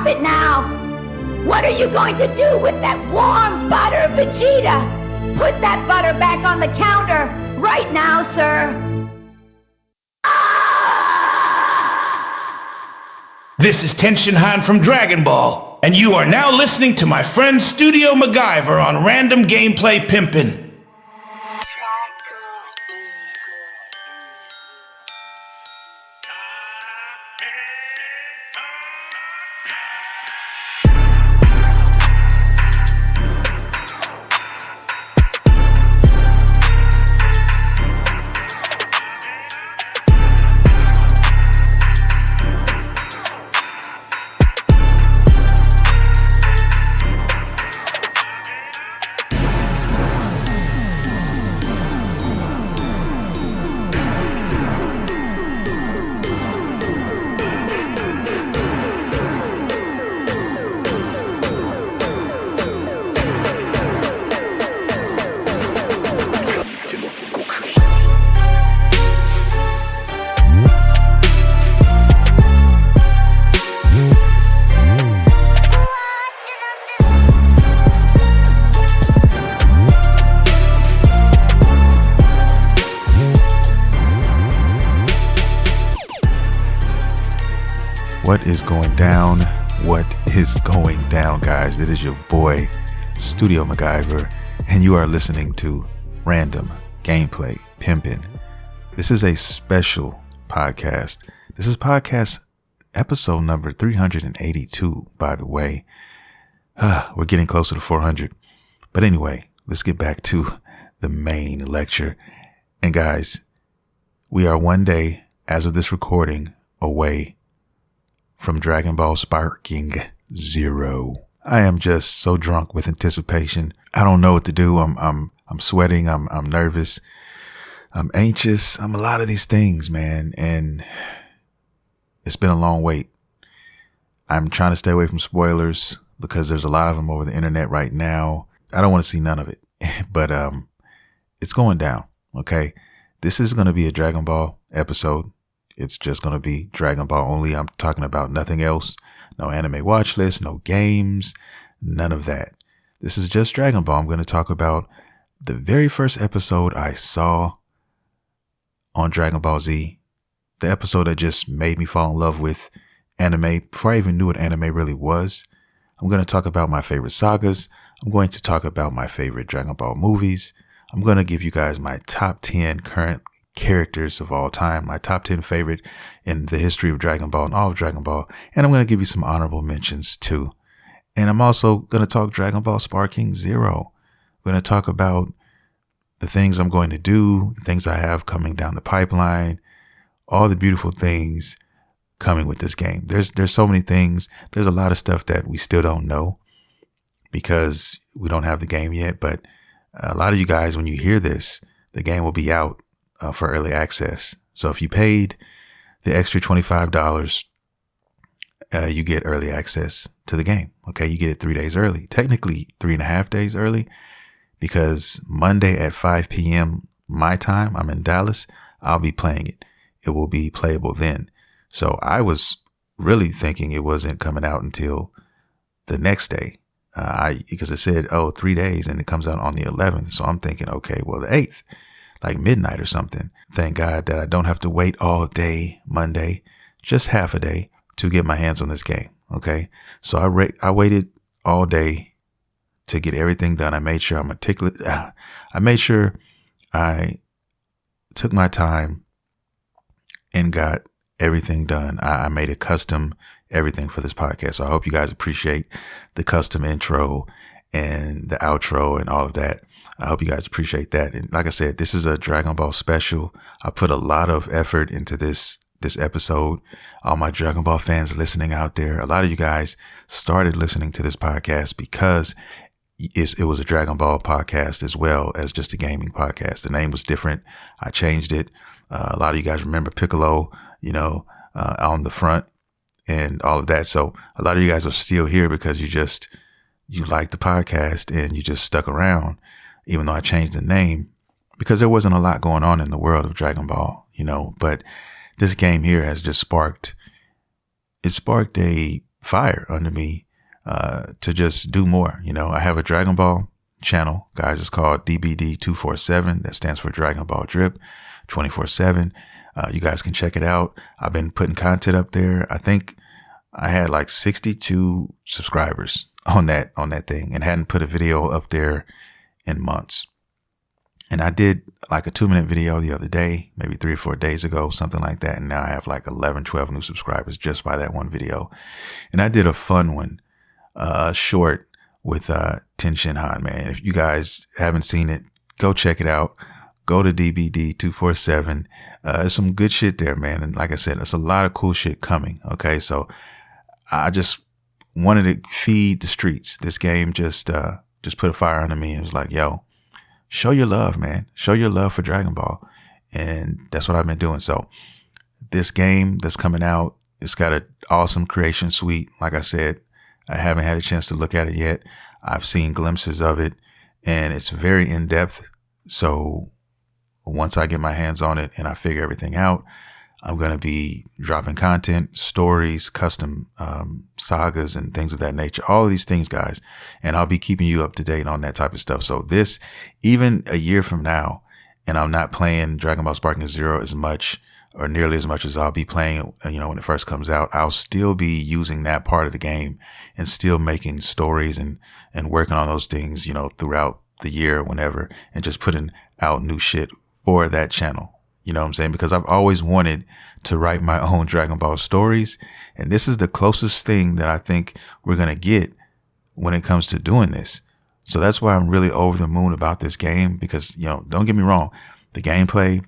Stop it now! What are you going to do with that warm butter, Vegeta? Put that butter back on the counter right now, sir. This is Tenshin Han from Dragon Ball, and you are now listening to my friend Studio MacGyver on Random Gameplay Pimpin'. What is going down? What is going down, guys? This is your boy, Studio MacGyver, and you are listening to Random Gameplay Pimpin'. This is a special podcast. This is podcast episode number 382, by the way. We're getting closer to 400. But anyway, let's get back to the main lecture. And guys, we are one day, as of this recording, away from Dragon Ball Sparking Zero. I am just so drunk with anticipation. I don't know what to do. I'm sweating. I'm nervous. I'm anxious. I'm a lot of these things, man. And it's been a long wait. I'm trying to stay away from spoilers because there's a lot of them over the internet right now. I don't want to see none of it, but it's going down. Okay. This is going to be a Dragon Ball episode. It's just going to be Dragon Ball only. I'm talking about nothing else. No anime watch list, no games, none of that. This is just Dragon Ball. I'm going to talk about the very first episode I saw on Dragon Ball Z. The episode that just made me fall in love with anime before I even knew what anime really was. I'm going to talk about my favorite sagas. I'm going to talk about my favorite Dragon Ball movies. I'm going to give you guys my top 10 current characters of all time, my top 10 favorite in the history of Dragon Ball and all of Dragon Ball. And I'm going to give you some honorable mentions too. And I'm also going to talk Dragon Ball Sparking Zero. I'm going to talk about the things I'm going to do, the things I have coming down the pipeline, all the beautiful things coming with this game. There's so many things. There's a lot of stuff that we still don't know because we don't have the game yet. But a lot of you guys, when you hear this, the game will be out for early access. So if you paid the extra $25, you get early access to the game. Okay. You get it 3 days early, technically 3.5 days early, because Monday at 5 p.m. my time, I'm in Dallas. I'll be playing it. It will be playable then. So I was really thinking it wasn't coming out until the next day. Because it said, 3 days and it comes out on the 11th. So I'm thinking, okay, well, the 8th. Like midnight or something. Thank God that I don't have to wait all day Monday, just half a day to get my hands on this game. Okay. So I waited all day to get everything done. I made sure I'm meticulous. I made sure I took my time and got everything done. I made a custom everything for this podcast. So I hope you guys appreciate the custom intro and the outro and all of that. I hope you guys appreciate that. And like I said, this is a Dragon Ball special. I put a lot of effort into this episode. All my Dragon Ball fans listening out there, a lot of you guys started listening to this podcast because it was a Dragon Ball podcast as well as just a gaming podcast. The name was different. I changed it. A lot of you guys remember Piccolo, on the front and all of that. So a lot of you guys are still here because you like the podcast and you just stuck around. Even though I changed the name because there wasn't a lot going on in the world of Dragon Ball, but this game here has just sparked a fire under me to just do more. You know, I have a Dragon Ball channel, guys. It's called DBD 247. That stands for Dragon Ball Drip 24/7. You guys can check it out. I've been putting content up there. I think I had like 62 subscribers on that thing, and hadn't put a video up there in months. And I did like a 2-minute video the other day, maybe 3 or 4 days ago, something like that. And now I have like 11, 12 new subscribers just by that one video. And I did a fun one, short with Tenshin Han, man. If you guys haven't seen it, go check it out. Go to DBD 247. There's some good shit there, man. And like I said, there's a lot of cool shit coming. Okay. So I just wanted to feed the streets. This game just put a fire under me. It was like, yo, show your love, man. Show your love for Dragon Ball. And that's what I've been doing. So this game that's coming out, it's got an awesome creation suite. Like I said, I haven't had a chance to look at it yet. I've seen glimpses of it, and it's very in depth. So once I get my hands on it and I figure everything out, I'm going to be dropping content, stories, custom sagas and things of that nature. All of these things, guys. And I'll be keeping you up to date on that type of stuff. So this, even a year from now, and I'm not playing Dragon Ball Sparking Zero as much or nearly as much as I'll be playing, you know, when it first comes out, I'll still be using that part of the game and still making stories and working on those things, you know, throughout the year, whenever, and just putting out new shit for that channel. You know what I'm saying? Because I've always wanted to write my own Dragon Ball stories. And this is the closest thing that I think we're going to get when it comes to doing this. So that's why I'm really over the moon about this game, because, you know, don't get me wrong. The gameplay,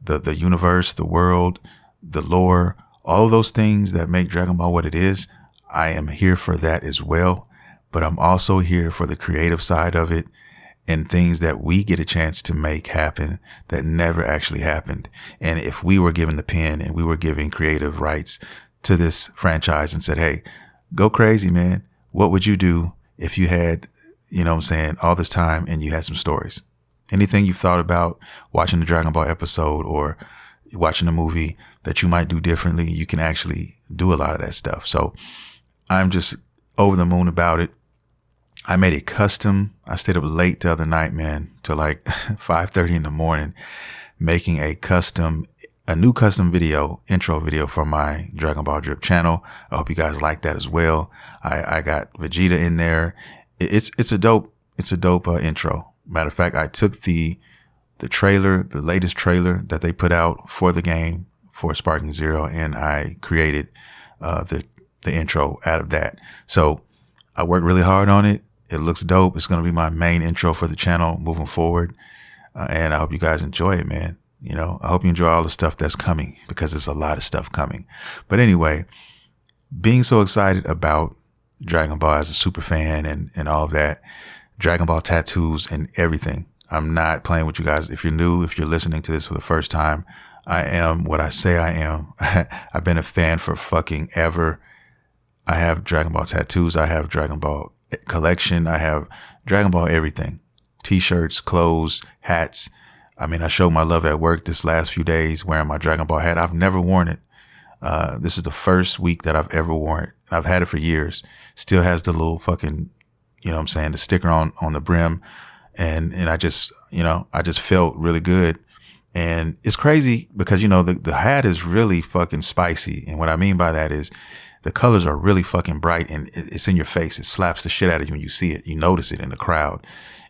the universe, the world, the lore, all of those things that make Dragon Ball what it is, I am here for that as well. But I'm also here for the creative side of it, and things that we get a chance to make happen that never actually happened. And if we were given the pen and we were giving creative rights to this franchise and said, hey, go crazy, man. What would you do if you had, you know what I'm saying, all this time and you had some stories? Anything you've thought about watching the Dragon Ball episode or watching a movie that you might do differently, you can actually do a lot of that stuff. So I'm just over the moon about it. I made a custom. I stayed up late the other night, man, till like 5:30 in the morning, making a new custom video, intro video for my Dragon Ball Drip channel. I hope you guys like that as well. I got Vegeta in there. It's a dope intro. Matter of fact, I took the trailer, the latest trailer that they put out for the game for Sparking Zero, and I created the intro out of that. So I worked really hard on it. It looks dope. It's going to be my main intro for the channel moving forward. And I hope you guys enjoy it, man. You know, I hope you enjoy all the stuff that's coming, because there's a lot of stuff coming. But anyway, being so excited about Dragon Ball as a super fan and all of that, Dragon Ball tattoos and everything. I'm not playing with you guys. If you're new, if you're listening to this for the first time, I am what I say I am. I've been a fan for fucking ever. I have Dragon Ball tattoos. I have Dragon Ball collection. I have Dragon Ball everything. T-shirts, clothes, hats. I mean, I showed my love at work this last few days wearing my Dragon Ball hat. I've never worn it. This is the first week that I've ever worn it. I've had it for years. Still has the little fucking, you know what I'm saying, the sticker on the brim. And I just, you know, I just felt really good. And it's crazy because, you know, the hat is really fucking spicy. And what I mean by that is the colors are really fucking bright and it's in your face. It slaps the shit out of you when you see it. You notice it in the crowd.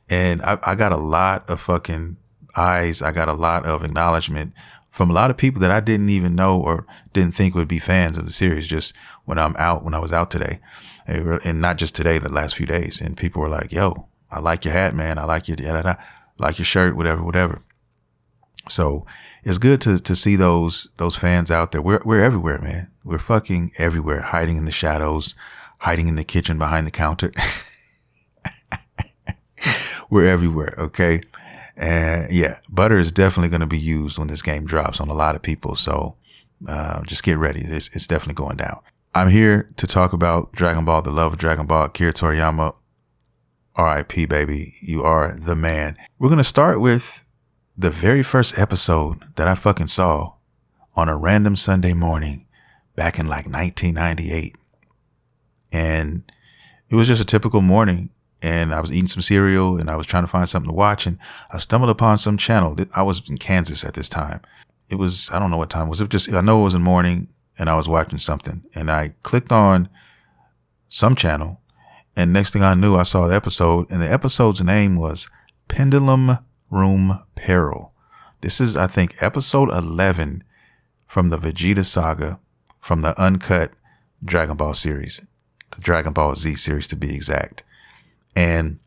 And I got a lot of fucking eyes. I got a lot of acknowledgement from a lot of people that I didn't even know or didn't think would be fans of the series. Just when I was out today, and not just today, the last few days. And people were like, yo, I like your hat, man. I like your, like your shirt, whatever. So it's good to see those fans out there. We're everywhere, man. We're fucking everywhere, hiding in the shadows, hiding in the kitchen behind the counter. We're everywhere. Okay. And yeah, butter is definitely going to be used when this game drops on a lot of people. So, just get ready. It's definitely going down. I'm here to talk about Dragon Ball, the love of Dragon Ball. Akira Toriyama, R.I.P. baby. You are the man. We're going to start with the very first episode that I fucking saw on a random Sunday morning back in like 1998. And it was just a typical morning. And I was eating some cereal and I was trying to find something to watch. And I stumbled upon some channel. I was in Kansas at this time. It was, I don't know what time it was. It just, I know it was in the morning and I was watching something. And I clicked on some channel. And next thing I knew, I saw the episode. And the episode's name was Pendulum Room Peril. This is, I think, episode 11 from the Vegeta saga from the uncut Dragon Ball series, the Dragon Ball Z series to be exact. And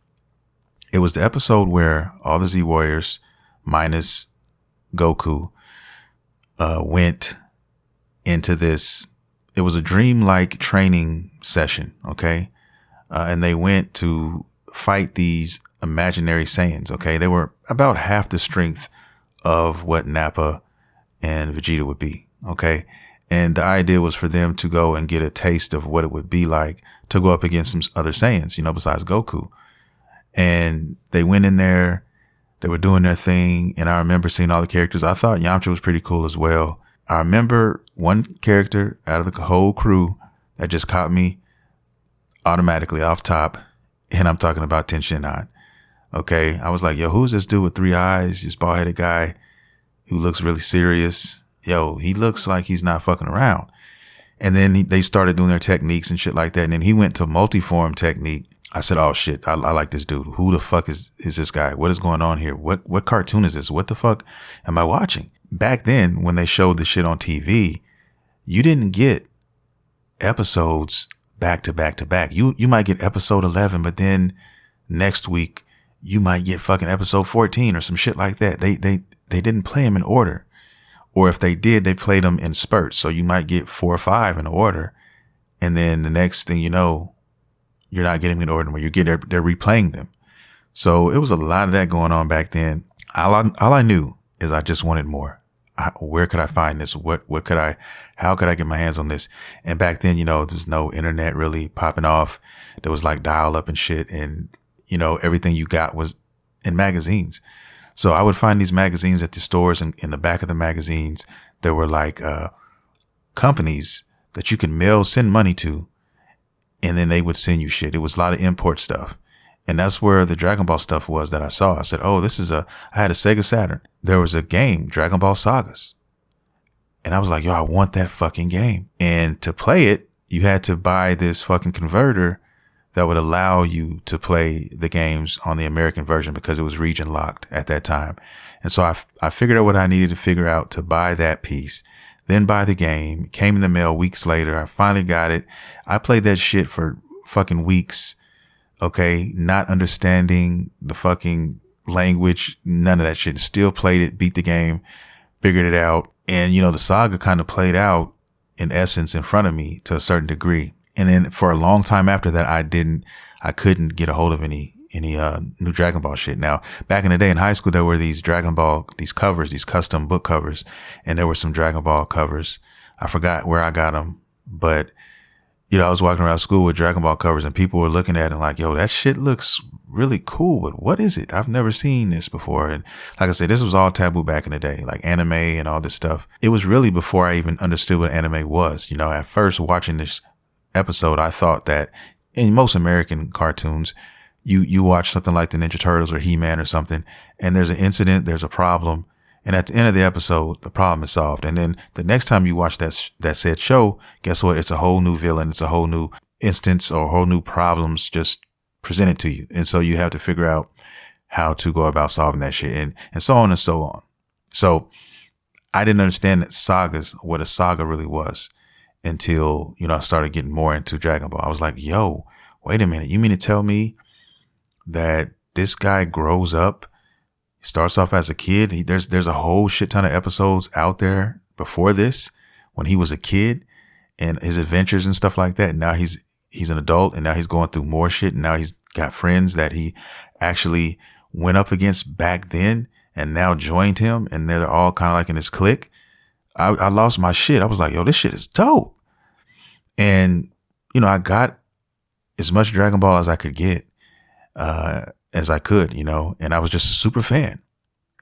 it was the episode where all the Z Warriors minus Goku went into this. It was a dreamlike training session. Okay. And they went to fight these imaginary Saiyans. Okay. They were about half the strength of what Nappa and Vegeta would be. Okay. And the idea was for them to go and get a taste of what it would be like to go up against some other Saiyans, besides Goku. And they went in there, they were doing their thing. And I remember seeing all the characters. I thought Yamcha was pretty cool as well. I remember one character out of the whole crew that just caught me automatically off top. And I'm talking about Tenshinhan. Okay. I was like, yo, who's this dude with 3 eyes? This bald headed guy who looks really serious. Yo, he looks like he's not fucking around. And then they started doing their techniques and shit like that. And then he went to multiform technique. I said, oh shit, I like this dude. Who the fuck is this guy? What is going on here? What cartoon is this? What the fuck am I watching? Back then, when they showed the shit on TV, you didn't get episodes back to back to back. You might get episode 11, but then next week you might get fucking episode 14 or some shit like that. They didn't play them in order. Or if they did, they played them in spurts. So you might get 4 or 5 in order. And then the next thing you know, you're not getting them in order where they're replaying them. So it was a lot of that going on back then. All I knew is I just wanted more. Where could I find this? How could I get my hands on this? And back then, there was no internet really popping off. There was like dial up and shit. And, everything you got was in magazines. So I would find these magazines at the stores, and in the back of the magazines, there were like, companies that you can send money to, and then they would send you shit. It was a lot of import stuff. And that's where the Dragon Ball stuff was that I saw. I said, oh, I had a Sega Saturn. There was a game, Dragon Ball Sagas. And I was like, yo, I want that fucking game. And to play it, you had to buy this fucking converter that would allow you to play the games on the American version because it was region locked at that time. And so I figured out what I needed to figure out to buy that piece, then buy the game. It came in the mail weeks later. I finally got it. I played that shit for fucking weeks. Okay. Not understanding the fucking language, none of that shit. Still played it, beat the game, figured it out. And, the saga kind of played out in essence in front of me to a certain degree. And then for a long time after that, I couldn't get a hold of any new Dragon Ball shit. Now, back in the day in high school, there were these Dragon Ball, these covers, these custom book covers, and there were some Dragon Ball covers. I forgot where I got them, but I was walking around school with Dragon Ball covers and people were looking at it and like, yo, that shit looks really cool, but what is it? I've never seen this before. And like I said, this was all taboo back in the day, like anime and all this stuff. It was really before I even understood what anime was. At first watching this episode, I thought that in most American cartoons, you watch something like the Ninja Turtles or He-Man or something, and there's an incident, there's a problem, and at the end of the episode, the problem is solved. And then the next time you watch that said show, guess what? It's a whole new villain. It's a whole new instance or whole new problems just presented to you. And so you have to figure out how to go about solving that shit and so on and so on. So I didn't understand that sagas, what a saga really was, until, I started getting more into Dragon Ball. I was like, yo, wait a minute. You mean to tell me that this guy grows up, starts off as a kid? There's a whole shit ton of episodes out there before this when he was a kid and his adventures and stuff like that. And now he's an adult and now he's going through more shit. And now he's got friends that he actually went up against back then and now joined him. And they're all kind of like in his clique. I lost my shit. I was like, yo, this shit is dope. And, I got as much Dragon Ball as I could get, as I could, and I was just a super fan.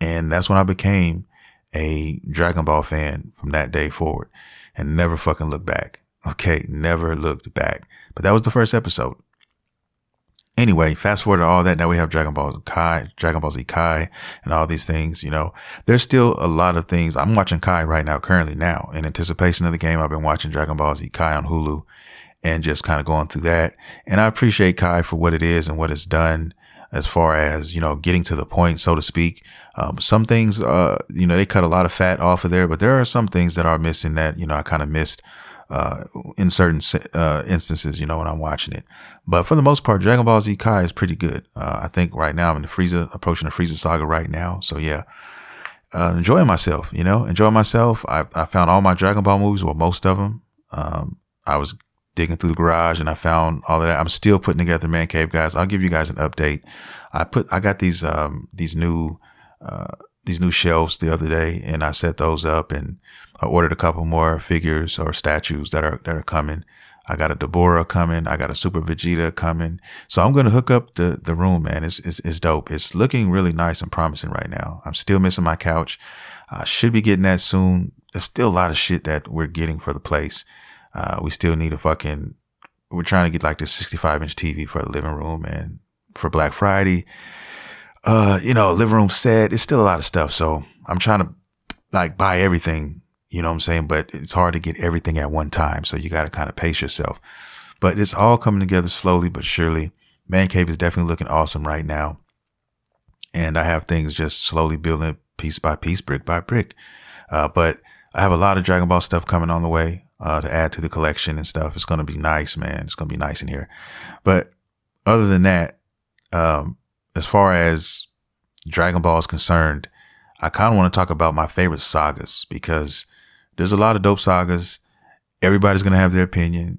And that's when I became a Dragon Ball fan from that day forward and never fucking looked back. Okay, never looked back. But that was the first episode. Anyway, fast forward to all that. Now we have Dragon Ball Z Kai, and all these things. There's still a lot of things. I'm watching Kai right now, currently now, in anticipation of the game. I've been watching Dragon Ball Z Kai on Hulu and just kind of going through that. And I appreciate Kai for what it is and what it's done as far as, getting to the point, so to speak. Some things, they cut a lot of fat off of there, but there are some things that are missing that, I kind of missed in certain instances, when I'm watching it. But for the most part, Dragon Ball Z Kai is pretty good. I think right now I'm in approaching the Frieza saga right now. So yeah, enjoying myself, enjoying myself. I found all my Dragon Ball movies, or most of them. I was digging through the garage and I found all of that. I'm still putting together Man Cave, guys. I'll give you guys an update. I got these new shelves the other day, and I set those up, and I ordered a couple more figures or statues that are coming. I got a Deborah coming. I got a Super Vegeta coming. So I'm going to hook up the room, man. It's dope. It's looking really nice and promising right now. I'm still missing my couch. I should be getting that soon. There's still a lot of shit that we're getting for the place. We still need we're trying to get like this 65-inch TV for the living room, and for Black Friday, living room set. It's still a lot of stuff. So I'm trying to like buy everything, you know what I'm saying? But it's hard to get everything at one time. So you got to kind of pace yourself, but it's all coming together slowly but surely. Man Cave is definitely looking awesome right now. And I have things just slowly building piece by piece, brick by brick. But I have a lot of Dragon Ball stuff coming on the way. To add to the collection and stuff. It's going to be nice, man. It's going to be nice in here. But other than that, as far as Dragon Ball is concerned, I kind of want to talk about my favorite sagas, because there's a lot of dope sagas. Everybody's going to have their opinion.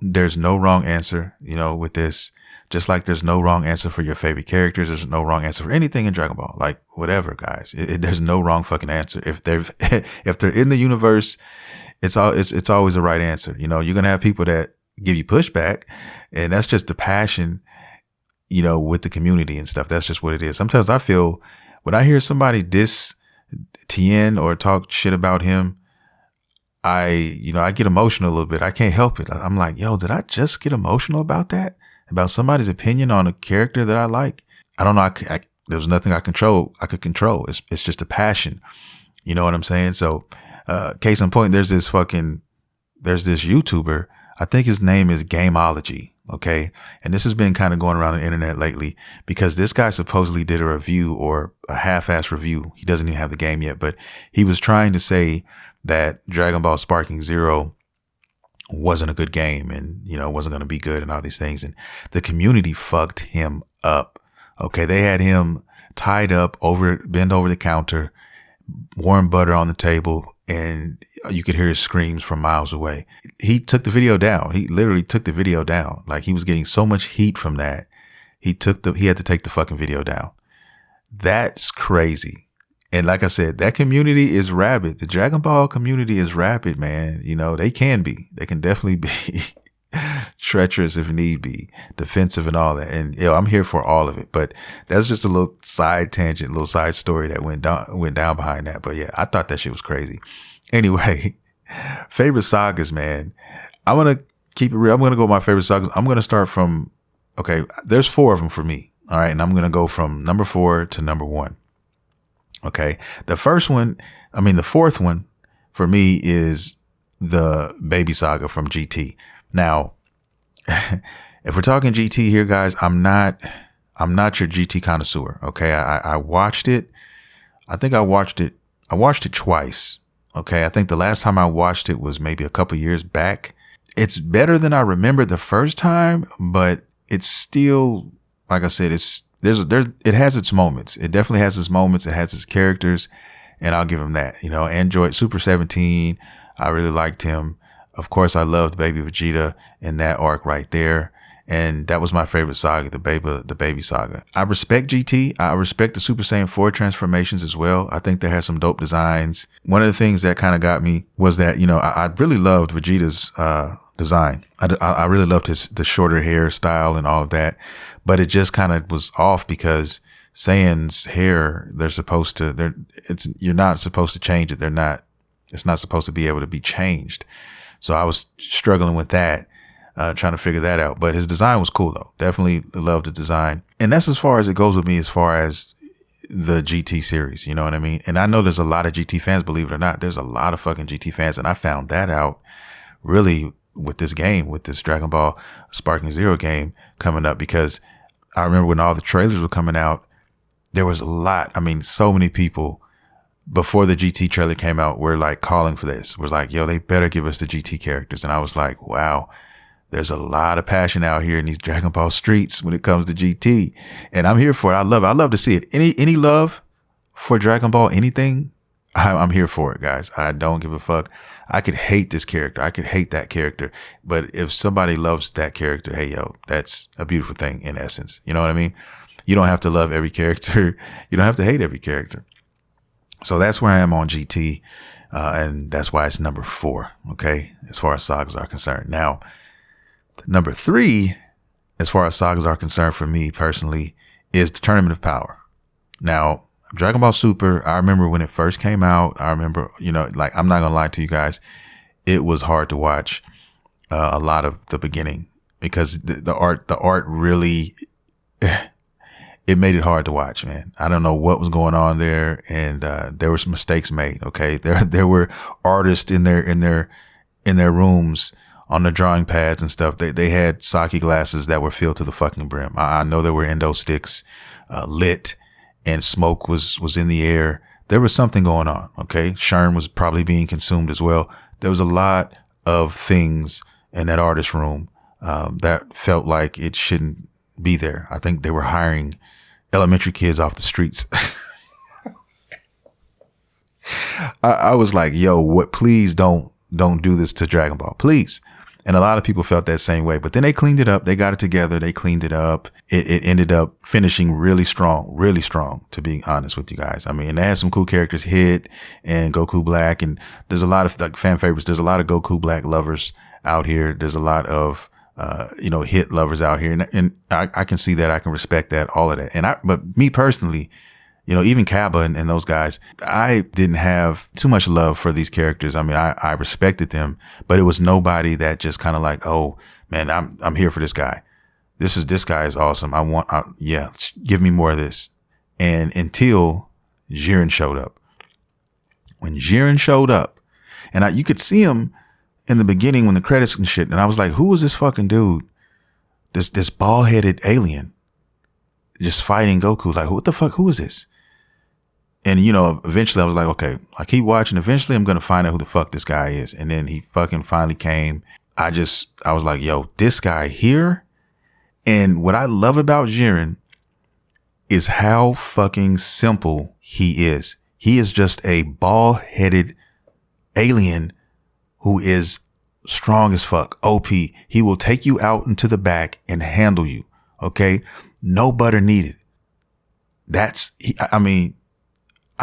There's no wrong answer, with this. Just like there's no wrong answer for your favorite characters. There's no wrong answer for anything in Dragon Ball. Like whatever, guys. There's no wrong fucking answer. If they're in the universe, it's always the right answer. You're going to have people that give you pushback, and that's just the passion, with the community and stuff. That's just what it is. Sometimes I feel when I hear somebody diss Tien or talk shit about him, I get emotional a little bit. I can't help it. I'm like, yo, did I just get emotional about that? About somebody's opinion on a character that I like? I don't know. There was nothing I could control. It's just a passion. You know what I'm saying? So, case in point, there's this YouTuber. I think his name is Gameology. Okay. And this has been kind of going around the internet lately, because this guy supposedly did a review, or a half-ass review. He doesn't even have the game yet, but he was trying to say that Dragon Ball Sparking Zero wasn't a good game, and, wasn't going to be good, and all these things. And the community fucked him up. Okay. They had him tied up bent over the counter, warm butter on the table, and you could hear his screams from miles away. He took the video down. He literally took the video down. Like, he was getting so much heat from that. He had to take the fucking video down. That's crazy. And like I said, that community is rabid. The Dragon Ball community is rabid, man. They can definitely be treacherous if need be, defensive and all that. And I'm here for all of it. But that's just a little side tangent, little side story that went down behind that. But yeah, I thought that shit was crazy. Anyway, favorite sagas, man. I'm going to keep it real. I'm going to go with my favorite sagas. I'm going to start from, there's 4 of them for me. All right. And I'm going to go from number 4 to number 1. Okay. The fourth one for me is the Baby Saga from GT. Now, if we're talking GT here, guys, I'm not your GT connoisseur. Okay. I watched it. I think I watched it twice. Okay. I think the last time I watched it was maybe a couple years back. It's better than I remembered the first time, but it's still, like I said, it has its moments. It definitely has its moments. It has its characters, and I'll give him that. Android Super 17. I really liked him. Of course, I loved Baby Vegeta in that arc right there. And that was my favorite saga, the baby saga. I respect GT. I respect the Super Saiyan 4 transformations as well. I think they had some dope designs. One of the things that kind of got me was that, I really loved Vegeta's design. I really loved the shorter hairstyle and all of that. But it just kind of was off, because Saiyan's hair, you're not supposed to change it. It's not supposed to be able to be changed. So I was struggling with that, trying to figure that out. But his design was cool though. Definitely loved the design. And that's as far as it goes with me as far as the GT series. You know what I mean? And I know there's a lot of GT fans, believe it or not. There's a lot of fucking GT fans. And I found that out really with this game, with this Dragon Ball Sparking Zero game coming up, because I remember when all the trailers were coming out, there was a lot. I mean, so many people before the GT trailer came out were like calling for this. Was like, yo, they better give us the GT characters. And I was like, wow, there's a lot of passion out here in these Dragon Ball streets when it comes to GT. And I'm here for it. I love it. I love to see it. Any love for Dragon Ball, anything, I'm here for it, guys. I don't give a fuck. I could hate this character. I could hate that character. But if somebody loves that character, hey, yo, that's a beautiful thing in essence. You know what I mean? You don't have to love every character. You don't have to hate every character. So that's where I am on GT. And that's why it's number 4. Okay. As far as sagas are concerned. Now, number 3, as far as sagas are concerned for me personally, is the Tournament of Power. Now, Dragon Ball Super, I remember when it first came out. I remember, you know, like, I'm not going to lie to you guys. It was hard to watch a lot of the beginning because the art really, it made it hard to watch, man. I don't know what was going on there. And there were some mistakes made. Okay. There were artists in their rooms on the drawing pads and stuff. They had sake glasses that were filled to the fucking brim. I know there were endo sticks lit. And smoke was in the air. There was something going on. Okay. Sherm was probably being consumed as well. There was a lot of things in that artist room, that felt like it shouldn't be there. I think they were hiring elementary kids off the streets. I was like, yo, what, please don't do this to Dragon Ball, please. And a lot of people felt that same way, but then they cleaned it up. They got it together. They cleaned it up. It ended up finishing really strong, to be honest with you guys. I mean, and they had some cool characters, Hit and Goku Black. And there's a lot of like fan favorites. There's a lot of Goku Black lovers out here. There's a lot of, Hit lovers out here. And I can see that. I can respect that, all of that. But me personally, you know, even Kaba and those guys, I didn't have too much love for these characters. I mean, I respected them, but it was nobody that just kind of like, oh man, I'm here for this guy. This guy is awesome. Give me more of this. And until Jiren showed up. When Jiren showed up, and you could see him in the beginning when the credits and shit, and I was like, who is this fucking dude? This bald-headed alien just fighting Goku. Like, what the fuck? Who is this? And, you know, eventually I was like, okay, I keep watching. Eventually I'm going to find out who the fuck this guy is. And then he fucking finally came. I was like, yo, this guy here. And what I love about Jiren is how fucking simple he is. He is just a bald-headed alien who is strong as fuck. OP. He will take you out into the back and handle you. Okay. No butter needed.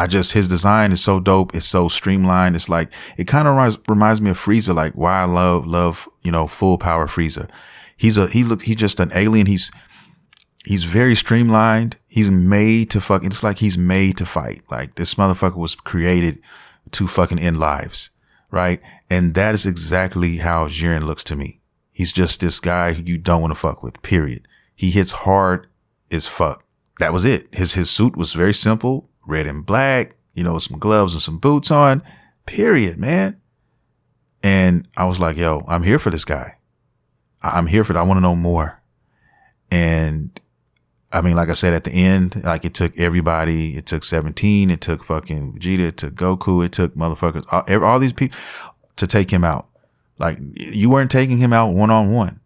His design is so dope. It's so streamlined. It's like, it kind of reminds me of Frieza, like why I love, full power Frieza. He's just an alien. He's very streamlined. He's made to it's like he's made to fight. Like this motherfucker was created to fucking end lives. Right. And that is exactly how Jiren looks to me. He's just this guy who you don't want to fuck with, period. He hits hard as fuck. That was it. His suit was very simple. Red and black, with some gloves and some boots on, period, man. And I was like, yo, I'm here for this guy. I'm here for it. I want to know more. And I mean, like I said, at the end, like it took everybody, it took 17, it took fucking Vegeta, it took Goku, it took motherfuckers, all these people to take him out. Like you weren't taking him out one-on-one.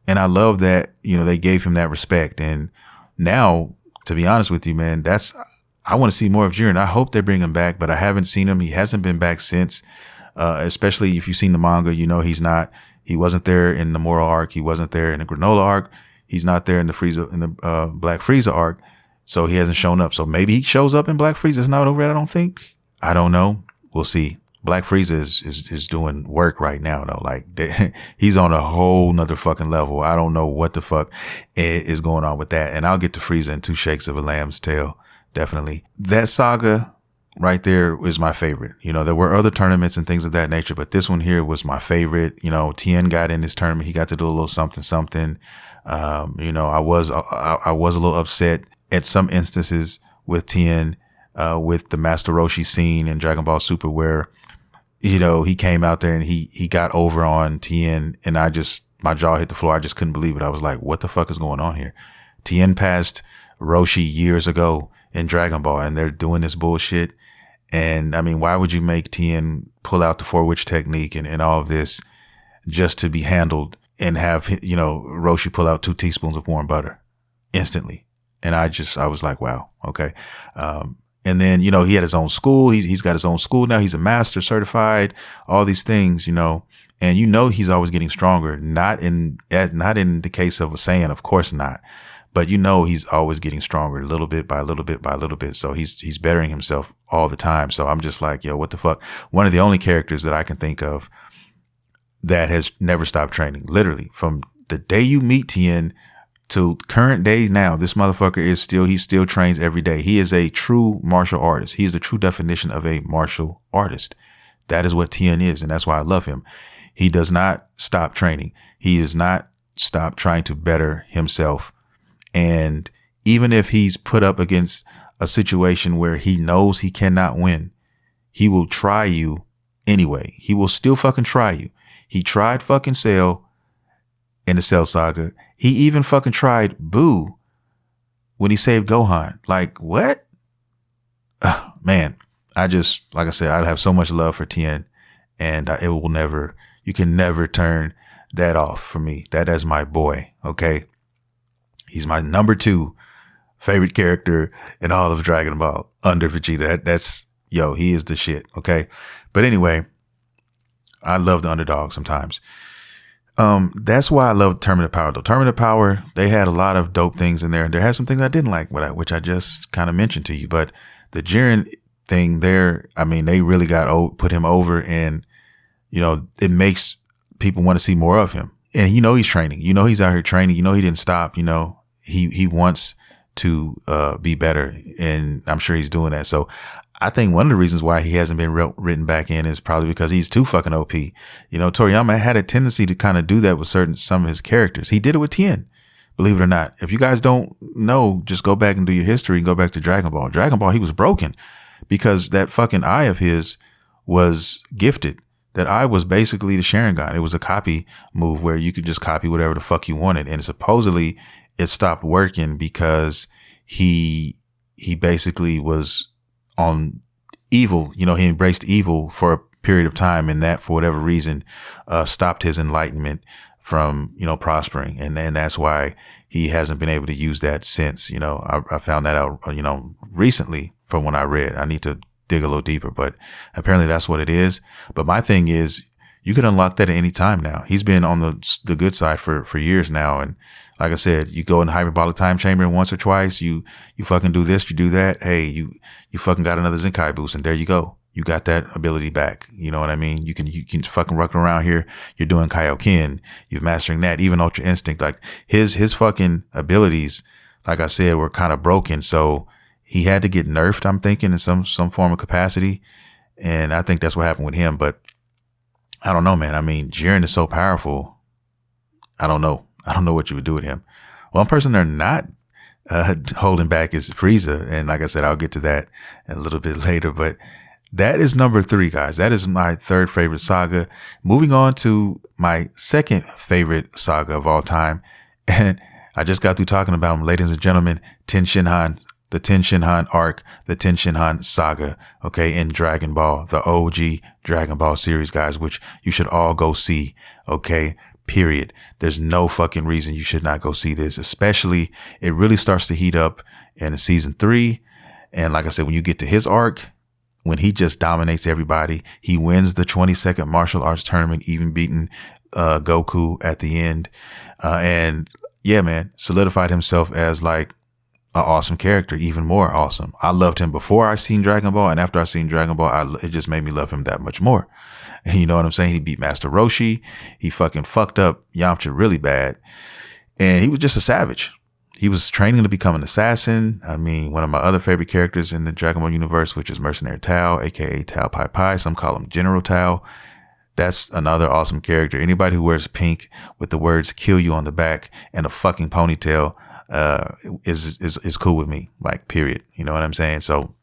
And I love that, they gave him that respect. And now, to be honest with you, man, I want to see more of Jiren. I hope they bring him back, but I haven't seen him. He hasn't been back since, especially if you've seen the manga, he wasn't there in the Moral arc. He wasn't there in the Granola arc. He's not there in the Black Frieza arc. So he hasn't shown up. So maybe he shows up in Black Frieza. It's not over yet, I don't think. I don't know. We'll see. Black Frieza is doing work right now, though. Like he's on a whole nother fucking level. I don't know what the fuck is going on with that. And I'll get to Frieza in 2 shakes of a lamb's tail. Definitely. That saga right there is my favorite. You know, there were other tournaments and things of that nature, but this one here was my favorite. You know, Tien got in this tournament. He got to do a little something. You know, I was a little upset at some instances with Tien, with the Master Roshi scene in Dragon Ball Super, where, you know, he came out there and he got over on Tien, and my jaw hit the floor. I just couldn't believe it. I was like, what the fuck is going on here? Tien passed Roshi years ago in Dragon Ball, and they're doing this bullshit. And I mean, why would you make Tien pull out the 4-witch technique and all of this just to be handled and have, you know, Roshi pull out 2 teaspoons of warm butter instantly? And I was like, wow. Okay. And then, you know, he had his own school. He's got his own school now. He's a master certified, all these things, you know, and you know, he's always getting stronger. Not in the case of a Saiyan, of course not. But you know, he's always getting stronger, little bit by little bit by little bit. So he's bettering himself all the time. So I'm just like, yo, what the fuck? One of the only characters that I can think of that has never stopped training, literally from the day you meet Tien to current days now, this motherfucker he still trains every day. He is a true martial artist. He is the true definition of a martial artist. That is what Tien is. And that's why I love him. He does not stop training. He has not stopped trying to better himself. And even if he's put up against a situation where he knows he cannot win, he will try you anyway. He will still fucking try you. He tried fucking Cell in the Cell Saga. He even fucking tried Boo when he saved Gohan. Like, what? Man, like I said, I have so much love for Tien, and you can never turn that off for me. That is my boy. Okay. He's my number 2 favorite character in all of Dragon Ball under Vegeta. He is the shit. Okay. But anyway, I love the underdog sometimes. That's why I love Tournament of Power though. Tournament of Power, they had a lot of dope things in there, and there had some things I didn't like, which I just kind of mentioned to you. But the Jiren thing there, I mean, they really put him over, and, you know, it makes people want to see more of him. And you know, he's training, you know, he's out here training, you know, he didn't stop, you know, he wants to, be better, and I'm sure he's doing that. So I think one of the reasons why he hasn't been written back in is probably because he's too fucking OP. You know, Toriyama had a tendency to kind of do that with some of his characters. He did it with Tien, believe it or not. If you guys don't know, just go back and do your history and go back to Dragon Ball. Dragon Ball, he was broken because that fucking eye of his was gifted. That eye was basically the Sharingan. It was a copy move where you could just copy whatever the fuck you wanted. And supposedly it stopped working because he basically was on evil. You know, he embraced evil for a period of time, and that, for whatever reason, stopped his enlightenment from, you know, prospering. And then that's why he hasn't been able to use that since. You know, I found that out, you know, recently from when I read. I need to dig a little deeper, but apparently that's what it is. But my thing is, you can unlock that at any time now. He's been on the good side for years now. And like I said, you go in the hyperbolic time chamber once or twice, you fucking do this, you do that. Hey, you fucking got another Zenkai boost, and there you go. You got that ability back. You know what I mean? You can fucking rucking around here. You're doing Kaioken. You're mastering that. Even Ultra Instinct. Like his fucking abilities, like I said, were kind of broken. So he had to get nerfed, I'm thinking, in some form of capacity. And I think that's what happened with him. But I don't know, man. I mean, Jiren is so powerful. I don't know what you would do with him. One person they're not holding back is Frieza. And like I said, I'll get to that a little bit later. But that is number 3, guys. That is my 3rd favorite saga. Moving on to my 2nd favorite saga of all time. And I just got through talking about him, ladies and gentlemen, the Ten Shinhan arc, the Ten Shinhan saga, okay, in Dragon Ball, the OG Dragon Ball series, guys, which you should all go see, okay, period. There's no fucking reason you should not go see this, especially it really starts to heat up in season 3. And like I said, when you get to his arc, when he just dominates everybody, he wins the 22nd martial arts tournament, even beating Goku at the end. And yeah, man, solidified himself as like an awesome character, even more awesome. I loved him before I seen Dragon Ball, and after I seen Dragon Ball, it just made me love him that much more. And you know what I'm saying? He beat Master Roshi. He fucking fucked up Yamcha really bad, and he was just a savage. he was training to become an assassin. I mean, one of my other favorite characters in the Dragon Ball universe, which is Mercenary Tao, aka Tao Pai Pai. Some call him General Tao. That's another awesome character. Anybody who wears pink with the words "kill you" on the back and a fucking ponytail is cool with me. Like, period. You know what I'm saying? So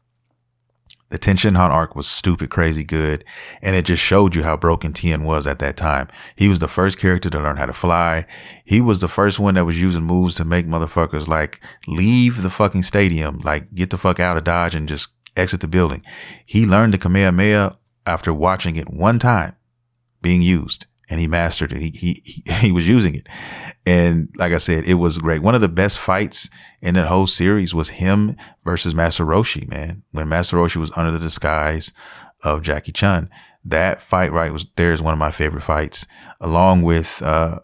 the Tenshinhan arc was stupid, crazy good. And it just showed you how broken Tien was at that time. He was the first character to learn how to fly. He was the first one that was using moves to make motherfuckers like leave the fucking stadium, like get the fuck out of Dodge and just exit the building. He learned the Kamehameha after watching it one time being used, and he mastered it. He was using it. And like I said, it was great. One of the best fights in that whole series was him versus Master Roshi, man. When Master Roshi was under the disguise of Jackie Chun, that fight there is one of my favorite fights, along with the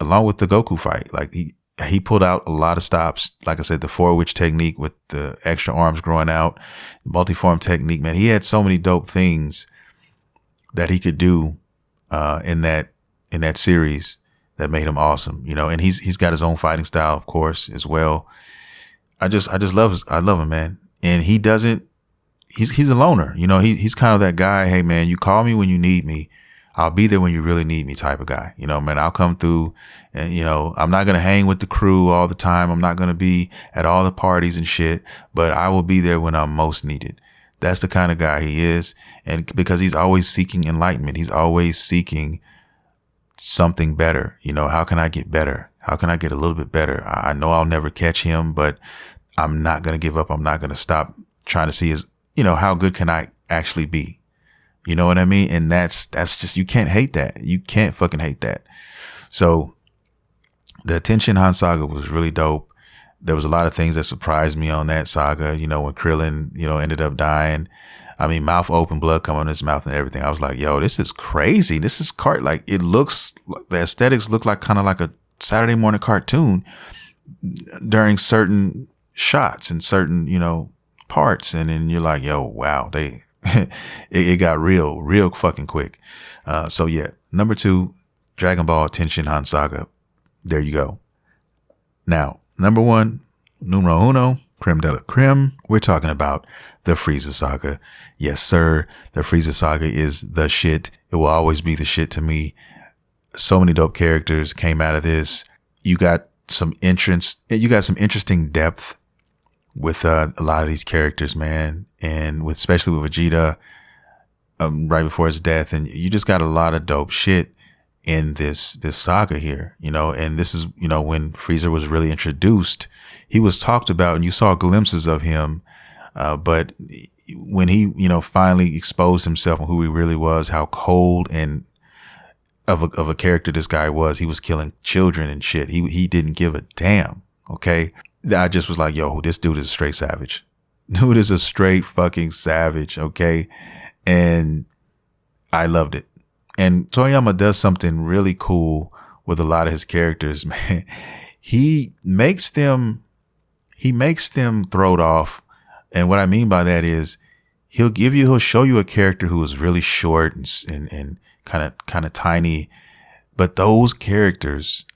Goku fight. Like he pulled out a lot of stops. Like I said, the 4-witch technique with the extra arms growing out, the multiform technique, man. He had so many dope things that he could do in that series that made him awesome, you know. And he's got his own fighting style, of course, as well. I love him, man. And he's a loner, you know. He's kind of that guy. Hey, man, you call me when you need me. I'll be there when you really need me type of guy. You know, man, I'll come through and, you know, I'm not going to hang with the crew all the time. I'm not going to be at all the parties and shit, but I will be there when I'm most needed. That's the kind of guy he is. And because he's always seeking enlightenment, he's always seeking something better. You know, how can I get better? How can I get a little bit better? I know I'll never catch him, but I'm not going to give up. I'm not going to stop trying to see how good can I actually be? You know what I mean? And that's just, you can't hate that. You can't fucking hate that. So the Tenshinhan saga was really dope. There was a lot of things that surprised me on that saga. You know, when Krillin, ended up dying. I mean, mouth open, blood coming in his mouth and everything. I was like, yo, this is crazy. This is like, it looks, the aesthetics look like kind of like a Saturday morning cartoon during certain shots and certain, parts. And then you're like, yo, wow, it got real fucking quick. So yeah, number 2, Dragon Ball Tenshinhan Saga. There you go. Now, number 1, numero uno, creme de la creme. We're talking about the Frieza Saga. Yes, sir. The Frieza Saga is the shit. It will always be the shit to me. So many dope characters came out of this. You got some interesting depth with a lot of these characters, man. And especially with Vegeta, right before his death. And you just got a lot of dope shit in this saga here, and this is, when Frieza was really introduced. He was talked about and you saw glimpses of him. But when he, finally exposed himself and who he really was, how cold and of a character this guy was, he was killing children and shit. He didn't give a damn. Okay. I just was like, yo, this dude is a straight savage. Dude is a straight fucking savage. Okay. And I loved it. And Toriyama does something really cool with a lot of his characters, man. He makes them throwed off. And what I mean by that is he'll show you a character who is really short and kind of tiny, but those characters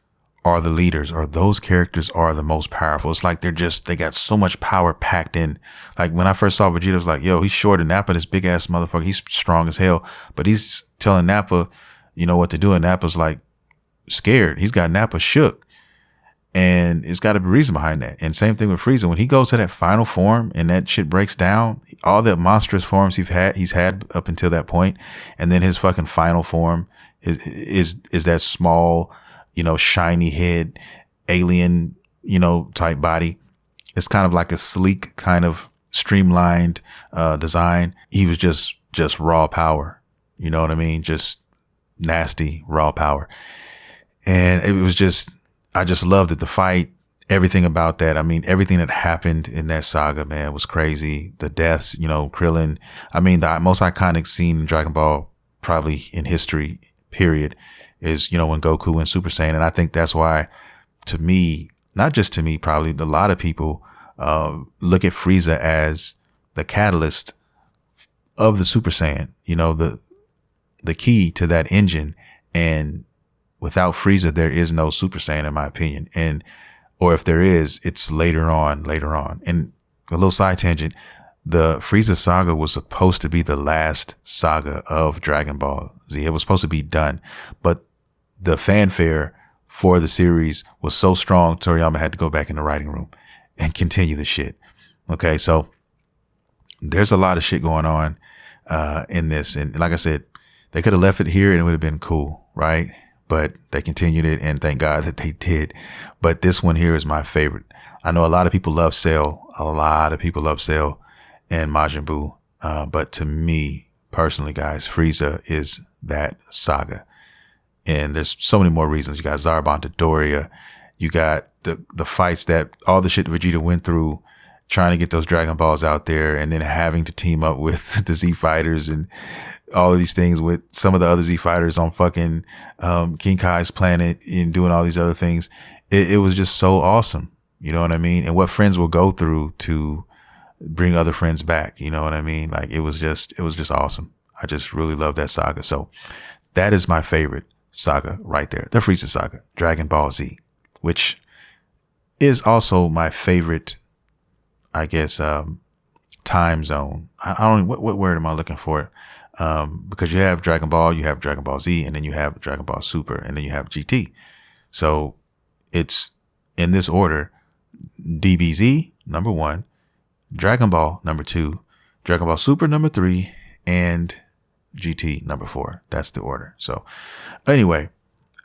are the leaders, or those characters are the most powerful. It's like they got so much power packed in. Like when I first saw Vegeta, I was like, yo, he's short and Nappa, this big ass motherfucker, he's strong as hell, but he's telling Nappa, what to do. And Nappa's like scared. He's got Nappa shook. And it's got to be a reason behind that. And same thing with Frieza. When he goes to that final form and that shit breaks down, all the monstrous forms he's had up until that point, and then his fucking final form is that small, shiny head, alien, type body. It's kind of like a sleek, kind of streamlined design. He was just raw power. You know what I mean? Just nasty, raw power. And it was I just loved it. The fight, everything about that. I mean, everything that happened in that saga, man, was crazy. The deaths, Krillin. I mean, the most iconic scene in Dragon Ball, probably in history, period, is, when Goku went Super Saiyan. And I think that's why, to me, not just to me, probably a lot of people look at Frieza as the catalyst of the Super Saiyan, the key to that engine. And without Frieza, there is no Super Saiyan, in my opinion. And or if there is, it's later on. And a little side tangent, the Frieza saga was supposed to be the last saga of Dragon Ball Z. It was supposed to be done, but the fanfare for the series was so strong, Toriyama had to go back in the writing room and continue the shit. Okay, so there's a lot of shit going on in this. And like I said, they could have left it here and it would have been cool, right? But they continued it, and thank God that they did. But this one here is my favorite. I know a lot of people love Cell. A lot of people love Cell and Majin Buu. But to me, personally, guys, Frieza is that saga. And there's so many more reasons. You got Zarbon Dodoria. You got the fights that all the shit Vegeta went through trying to get those Dragon Balls out there, and then having to team up with the Z Fighters and all of these things with some of the other Z Fighters on fucking King Kai's planet and doing all these other things. It was just so awesome. You know what I mean? And what friends will go through to bring other friends back. You know what I mean? Like, it was just awesome. I just really love that saga. So that is my favorite saga right there. The Frieza saga, Dragon Ball Z, which is also my favorite, I guess, time zone. I don't know, what word am I looking for? Because you have Dragon Ball, you have Dragon Ball Z, and then you have Dragon Ball Super, and then you have GT. So it's in this order: DBZ number 1, Dragon Ball number 2, Dragon Ball Super number 3, and GT number 4. That's the order. So anyway,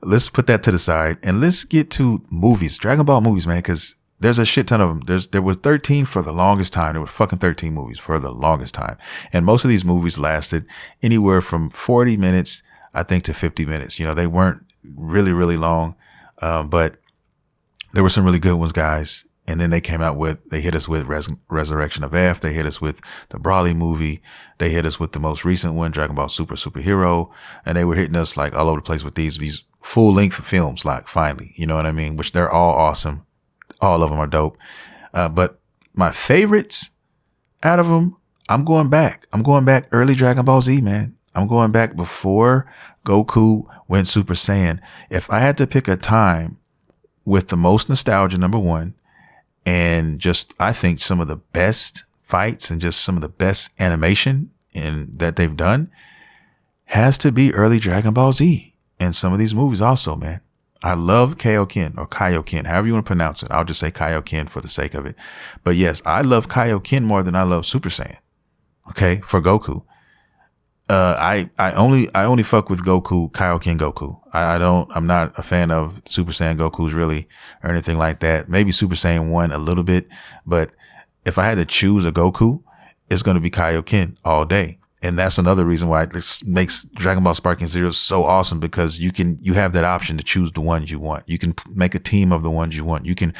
let's put that to the side and let's get to movies, Dragon Ball movies, man, because there's a shit ton of them. There was 13 for the longest time. There were fucking 13 movies for the longest time. And most of these movies lasted anywhere from 40 minutes, I think, to 50 minutes. You know, they weren't really, really long. But there were some really good ones, guys. And then they hit us with Resurrection of F. They hit us with the Broly movie. They hit us with the most recent one, Dragon Ball Superhero. And they were hitting us like all over the place with these full length films, like finally, you know what I mean? Which they're all awesome. All of them are dope. But my favorites out of them, I'm going back early Dragon Ball Z, man. I'm going back before Goku went Super Saiyan. If I had to pick a time with the most nostalgia, number 1, and just, I think, some of the best fights and just some of the best animation that they've done, has to be early Dragon Ball Z. And some of these movies also, man. I love Kaioken, or Kaioken, however you want to pronounce it. I'll just say Kaioken for the sake of it. But yes, I love Kaioken more than I love Super Saiyan. Okay, for Goku. I only fuck with Goku, Kaioken Goku. I'm not a fan of Super Saiyan Goku's really, or anything like that. Maybe Super Saiyan 1 a little bit, but if I had to choose a Goku, it's going to be Kaioken all day. And that's another reason why it makes Dragon Ball Sparking Zero so awesome, because you have that option to choose the ones you want. You can make a team of the ones you want. You can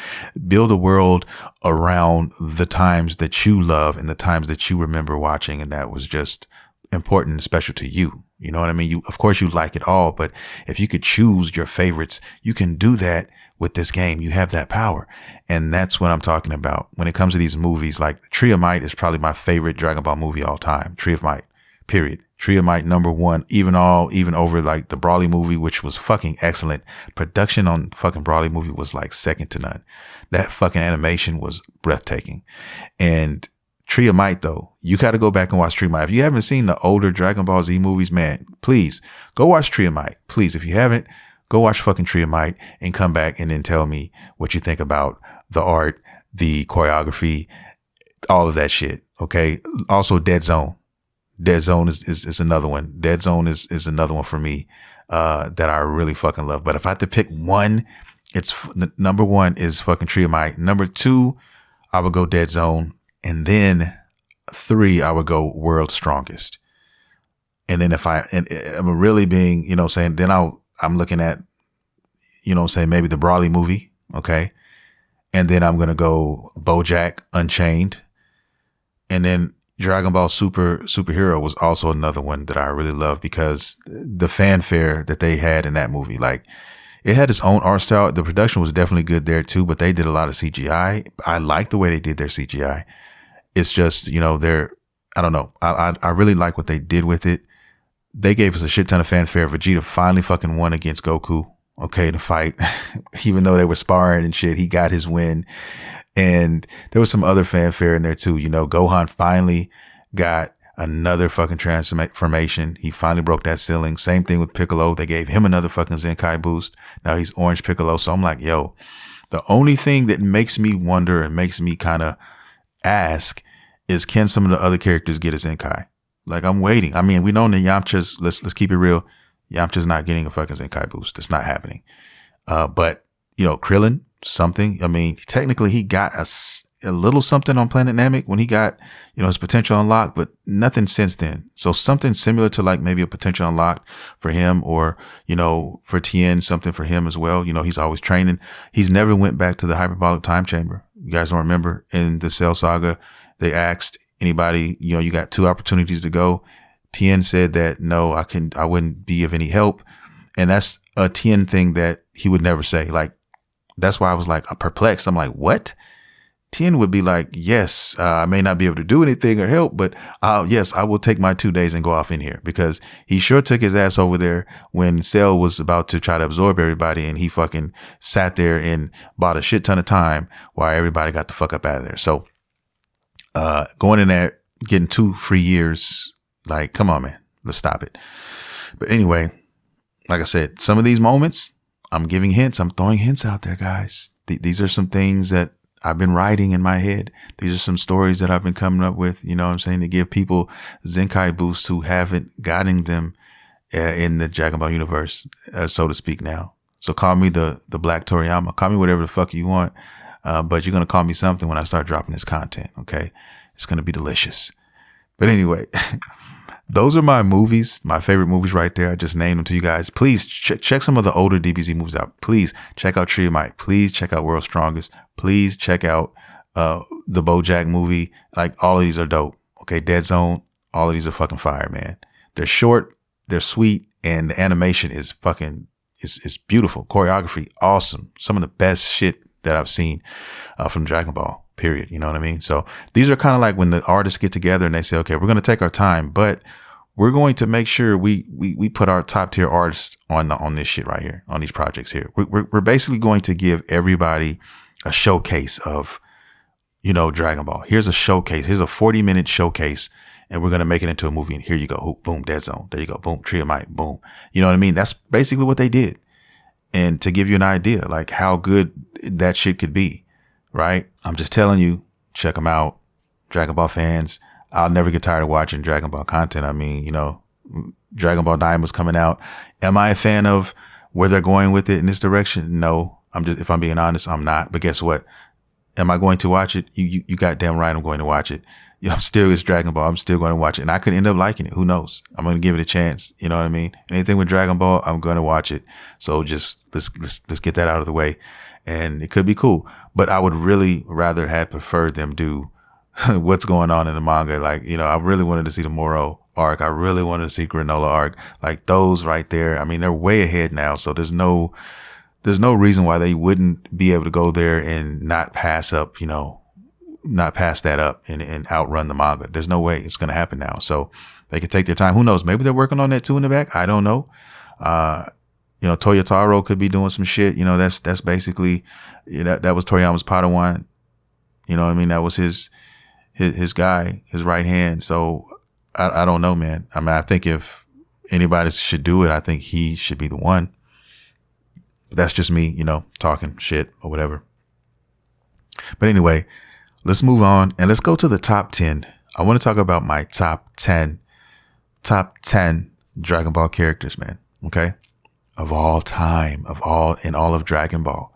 build a world around the times that you love and the times that you remember watching. And that was just important and special to you. You know what I mean? Of course you like it all, but if you could choose your favorites, you can do that with this game. You have that power. And that's what I'm talking about. When it comes to these movies, like Tree of Might is probably my favorite Dragon Ball movie all time. Tree of Might. Period. Tree of Might number 1, even over like the Broly movie, which was fucking excellent. Production on fucking Broly movie was like second to none. That fucking animation was breathtaking. And Tree of Might, though, you got to go back and watch Tree of Might. If you haven't seen the older Dragon Ball Z movies, man, please go watch Tree of Might. Please, if you haven't, go watch fucking Tree of Might and come back and then tell me what you think about the art, the choreography, all of that shit. Okay. Also, Dead Zone. Dead Zone is another one. Dead Zone is another one for me, that I really fucking love. But if I had to pick one, it's number 1 is fucking Tree of Might. Number 2, I would go Dead Zone. And then 3, I would go World's Strongest. And then I'm really being, you know what I'm saying, then I'm looking at, you know what I'm saying, maybe the Broly movie. Okay. And then I'm going to go BoJack Unchained. And then Dragon Ball Superhero was also another one that I really love, because the fanfare that they had in that movie, like, it had its own art style. The production was definitely good there too, but they did a lot of CGI. I like the way they did their CGI. It's just, you know, I don't know. I really like what they did with it. They gave us a shit ton of fanfare. Vegeta finally fucking won against Goku. okay, to fight. Even though they were sparring and shit, he got his win. And there was some other fanfare in there too. You know, Gohan finally got another fucking transformation. He finally broke that ceiling. Same thing with Piccolo. They gave him another fucking Zenkai boost. Now he's Orange Piccolo. So I'm like, yo, the only thing that makes me wonder and makes me kind of ask is, can some of the other characters get a Zenkai? Like, I'm waiting. I mean, we know that Yamcha's, let's keep it real. Yamcha's not getting a fucking Zenkai boost. It's not happening. But, you know, Krillin, something. I mean, technically he got a little something on Planet Namek when he got, you know, his potential unlocked, but nothing since then. So something similar to like maybe a potential unlocked for him, or, you know, for Tien, something for him as well. You know, he's always training. He's never went back to the hyperbolic time chamber. You guys don't remember in the Cell Saga, they asked anybody, you know, you got 2 opportunities to go. Tien said that, no, I wouldn't be of any help. And that's a Tien thing that he would never say. Like, that's why I was like, I'm perplexed. I'm like, what? Tien would be like, yes, I may not be able to do anything or help, but yes, I will take my 2 days and go off in here, because he sure took his ass over there when Cell was about to try to absorb everybody, and he fucking sat there and bought a shit ton of time while everybody got the fuck up out of there. So, going in there, getting 2 free years, like, come on, man, let's stop it. But anyway, like I said, some of these moments, I'm giving hints. I'm throwing hints out there, guys. These are some things that I've been writing in my head. These are some stories that I've been coming up with, you know what I'm saying, to give people Zenkai boosts who haven't gotten them in the Dragon Ball universe, so to speak now. So call me the Black Toriyama. Call me whatever the fuck you want. But you're going to call me something when I start dropping this content. Okay. It's going to be delicious. But anyway, those are my movies, my favorite movies right there. I just named them to you guys. Please check some of the older DBZ movies out. Please check out Tree of Might. Please check out World's Strongest. Please check out the BoJack movie. Like, all of these are dope. Okay, Dead Zone. All of these are fucking fire, man. They're short, they're sweet, and the animation is fucking it's beautiful. Choreography, awesome. Some of the best shit that I've seen from Dragon Ball. Period. You know what I mean? So these are kind of like when the artists get together and they say, okay, we're going to take our time, but we're going to make sure we put our top tier artists on this shit right here, on these projects here. We're basically going to give everybody a showcase of, you know, Dragon Ball. Here's a showcase. Here's a 40-minute showcase, and we're going to make it into a movie. And here you go. Boom, Dead Zone. There you go. Boom, Tree of Might. Boom. You know what I mean? That's basically what they did. And to give you an idea, like, how good that shit could be. Right? I'm just telling you, check them out. Dragon Ball fans, I'll never get tired of watching Dragon Ball content. I mean, you know, Dragon Ball Diamond's coming out. Am I a fan of where they're going with it in this direction? No, if I'm being honest, I'm not. But guess what? Am I going to watch it? You goddamn right, I'm going to watch it. It's Dragon Ball. I'm still going to watch it. And I could end up liking it. Who knows? I'm going to give it a chance. You know what I mean? Anything with Dragon Ball, I'm going to watch it. So just let's get that out of the way. And it could be cool. But I would really rather had preferred them do what's going on in the manga. Like, you know, I really wanted to see the Moro arc. I really wanted to see Granola arc. Like, those right there. I mean, they're way ahead now. So there's no reason why they wouldn't be able to go there and not pass up, you know, not pass that up and outrun the manga. There's no way it's going to happen now. So they can take their time. Who knows? Maybe they're working on that too in the back. I don't know. You know, Toyotaro could be doing some shit. You know, that's basically, that was Toriyama's Padawan. You know what I mean? That was his guy, his right hand. So I don't know, man. I mean, I think if anybody should do it, I think he should be the one. But that's just me, you know, talking shit or whatever. But anyway, let's move on and let's go to the top 10. I want to talk about my top 10 Dragon Ball characters, man. Okay. Of all time, in all of Dragon Ball,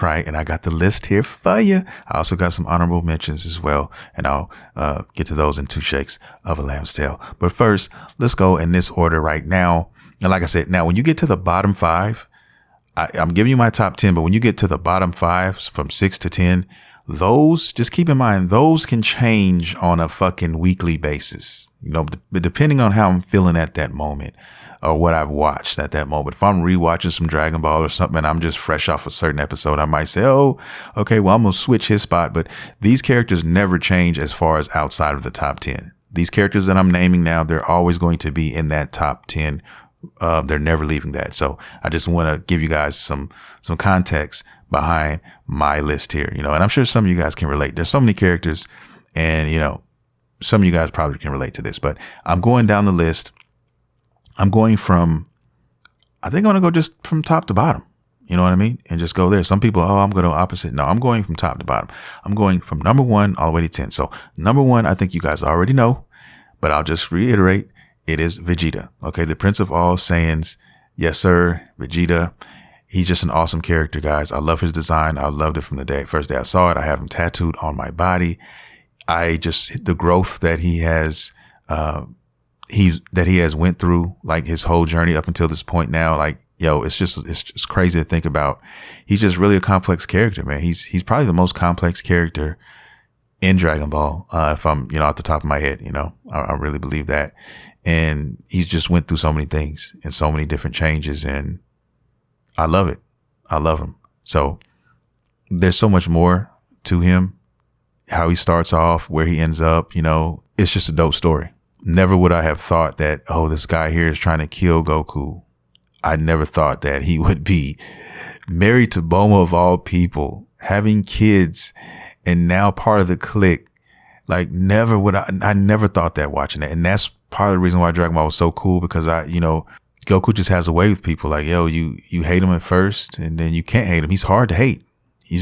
right? And I got the list here for you. I also got some honorable mentions as well, and I'll get to those in 2 shakes of a lamb's tail. But first, let's go in this order right now. And like I said, now when you get to the bottom 5, I'm giving you my top 10, but when you get to the bottom 5 from 6 to 10, those, just keep in mind, those can change on a fucking weekly basis, you know, depending on how I'm feeling at that moment. Or what I've watched at that moment. If I'm rewatching some Dragon Ball or something and I'm just fresh off a certain episode, I might say, oh, okay, well, I'm going to switch his spot. But these characters never change as far as outside of the top 10. These characters that I'm naming now, they're always going to be in that top 10 They're never leaving that. So I just want to give you guys some context behind my list here, and I'm sure some of you guys can relate. There's so many characters, and some of you guys probably can relate to this, but I'm going down the list. I think I'm going to go just from top to bottom. You know what I mean? And just go there. Some people, I'm going to opposite. No, I'm going from top to bottom. I'm going from number 1 all the way to 10. So number 1, I think you guys already know, but I'll just reiterate. It is Vegeta. Okay. The Prince of all Saiyans. Yes, sir. Vegeta. He's just an awesome character, guys. I love his design. I loved it from the first day I saw it. I have him tattooed on my body. The growth that he has, went through, like his whole journey up until this point now, like, it's just crazy to think about. He's just really a complex character, man. He's probably the most complex character in Dragon Ball. If I'm, off the top of my head, I really believe that. And he's just went through so many things and so many different changes, and I love it. I love him. So there's so much more to him, how he starts off, where he ends up, it's just a dope story. Never would I have thought that, this guy here is trying to kill Goku. I never thought that he would be married to Bulma of all people, having kids, and now part of the clique. Like I never thought that watching it. And that's part of the reason why Dragon Ball was so cool, because Goku just has a way with people. Like, you hate him at first, and then you can't hate him. He's hard to hate. You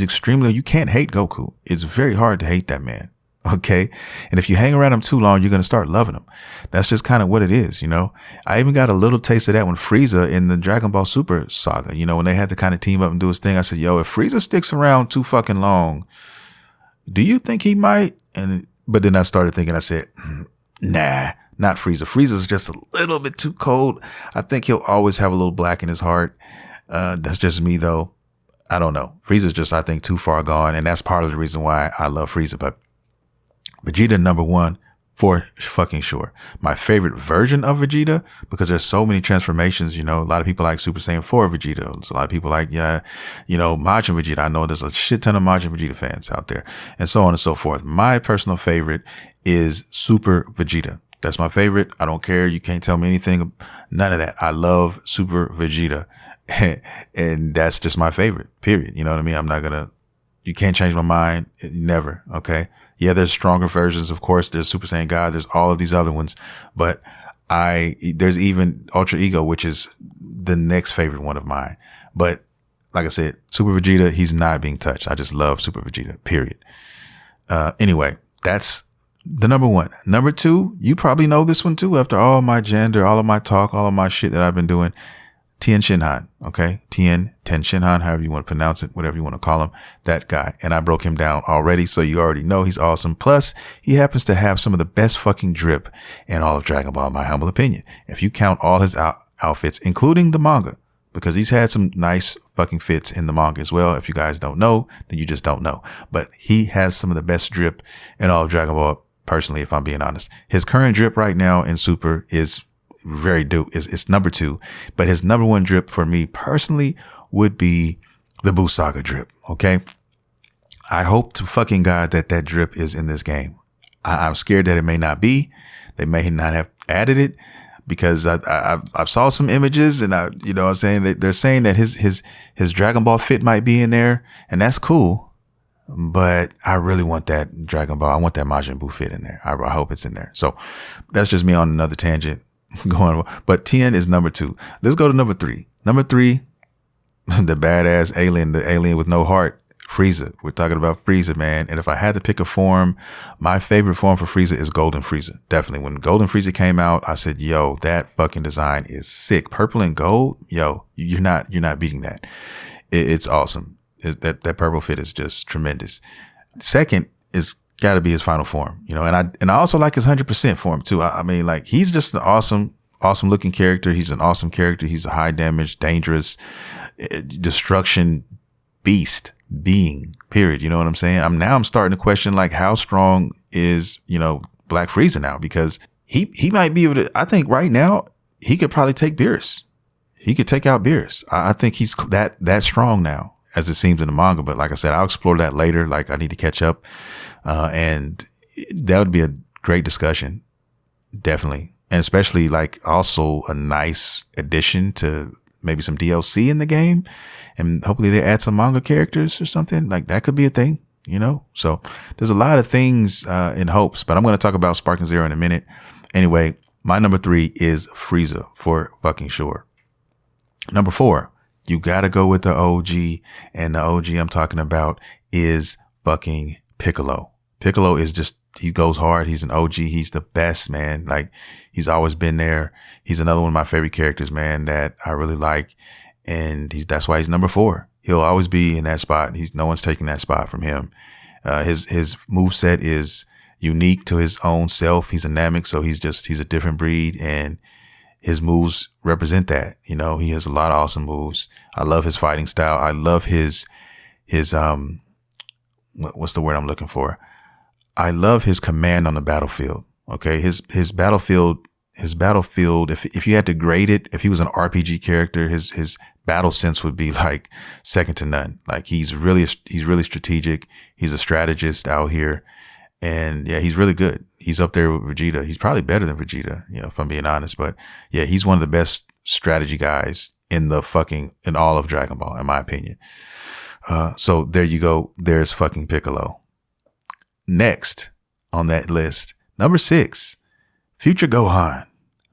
can't hate Goku. It's very hard to hate that man. Okay. And if you hang around him too long, you're going to start loving him. That's just kind of what it is. I even got a little taste of that when Frieza in the Dragon Ball Super saga, when they had to kind of team up and do his thing. I said, if Frieza sticks around too fucking long, do you think he might? But then I started thinking, I said, nah, not Frieza. Frieza's just a little bit too cold. I think he'll always have a little black in his heart. That's just me though. I don't know. Frieza's just, I think, too far gone. And that's part of the reason why I love Frieza. But Vegeta, number 1, for fucking sure. My favorite version of Vegeta, because there's so many transformations, a lot of people like Super Saiyan 4 Vegeta. There's a lot of people like, Majin Vegeta. I know there's a shit ton of Majin Vegeta fans out there, and so on and so forth. My personal favorite is Super Vegeta. That's my favorite. I don't care. You can't tell me anything. None of that. I love Super Vegeta. And that's just my favorite, period. You know what I mean? You can't change my mind. Never. Okay. Yeah, there's stronger versions. Of course, there's Super Saiyan God. There's all of these other ones, but there's even Ultra Ego, which is the next favorite one of mine. But like I said, Super Vegeta, he's not being touched. I just love Super Vegeta, period. Anyway, that's the number 1. Number 2, you probably know this one too. After all my gender, all of my talk, all of my shit that I've been doing, Tien Shinhan, okay? Ten Shinhan, however you want to pronounce it, whatever you want to call him, that guy. And I broke him down already, so you already know he's awesome. Plus, he happens to have some of the best fucking drip in all of Dragon Ball, in my humble opinion. If you count all his outfits, including the manga, because he's had some nice fucking fits in the manga as well. If you guys don't know, then you just don't know. But he has some of the best drip in all of Dragon Ball, personally, if I'm being honest. His current drip right now in Super is very dope. It's number 2, but his number 1 drip for me personally would be the Buu Saga drip. Okay. I hope to fucking God that drip is in this game. I'm scared that it may not be. They may not have added it, because I've saw some images, and I'm saying that they're saying that his Dragon Ball fit might be in there, and that's cool. But I really want that Dragon Ball. I want that Majin Buu fit in there. I hope it's in there. So that's just me on another tangent. But 10 is number 2. Let's go to number 3. Number 3, the badass alien, the alien with no heart, Frieza. We're talking about Frieza, man. And if I had to pick a form, my favorite form for Frieza is Golden Frieza. Definitely. When Golden Frieza came out, I said, that fucking design is sick. Purple and gold. You're not beating that. It's awesome. That purple fit is just tremendous. Second is got to be his final form, and I also like his 100% form too. I mean, like, he's just an awesome looking character. He's an awesome character. He's a high damage, dangerous, destruction beast being, period. You know what I'm saying? I'm starting to question, like, how strong is, Black Frieza now, because he might be able to, I think right now he could probably take Beerus. He could take out Beerus. I think he's that strong now, as it seems in the manga. But like I said, I'll explore that later. Like, I need to catch up. And that would be a great discussion. Definitely. and especially like also a nice addition to maybe some DLC in the game, and hopefully they add some manga characters or something like that could be a thing, you know? So there's a lot of things in hopes, but I'm going to talk about Sparking Zero in a minute. Anyway, my number 3 is Frieza for fucking sure. Number 4, you got to go with the OG, and the OG I'm talking about is fucking Piccolo. Piccolo is just, he goes hard. He's an OG. He's the best, man. Like, he's always been there. He's another one of my favorite characters, man, that I really like. And that's why he's number 4. He'll always be in that spot. No one's taking that spot from him. His moveset is unique to his own self. He's a Namek, so he's a different breed, and his moves represent that. You know, he has a lot of awesome moves. I love his fighting style. I love his what's the word I'm looking for? I love his command on the battlefield. Okay. His battlefield, if you had to grade it, if he was an RPG character, his battle sense would be like second to none. Like he's really strategic. He's a strategist out here. And yeah, he's really good. He's up there with Vegeta. He's probably better than Vegeta, you know, if I'm being honest. But yeah, he's one of the best strategy guys in all of Dragon Ball, in my opinion. So there you go. There's fucking Piccolo. Next on that list, number 6, Future Gohan.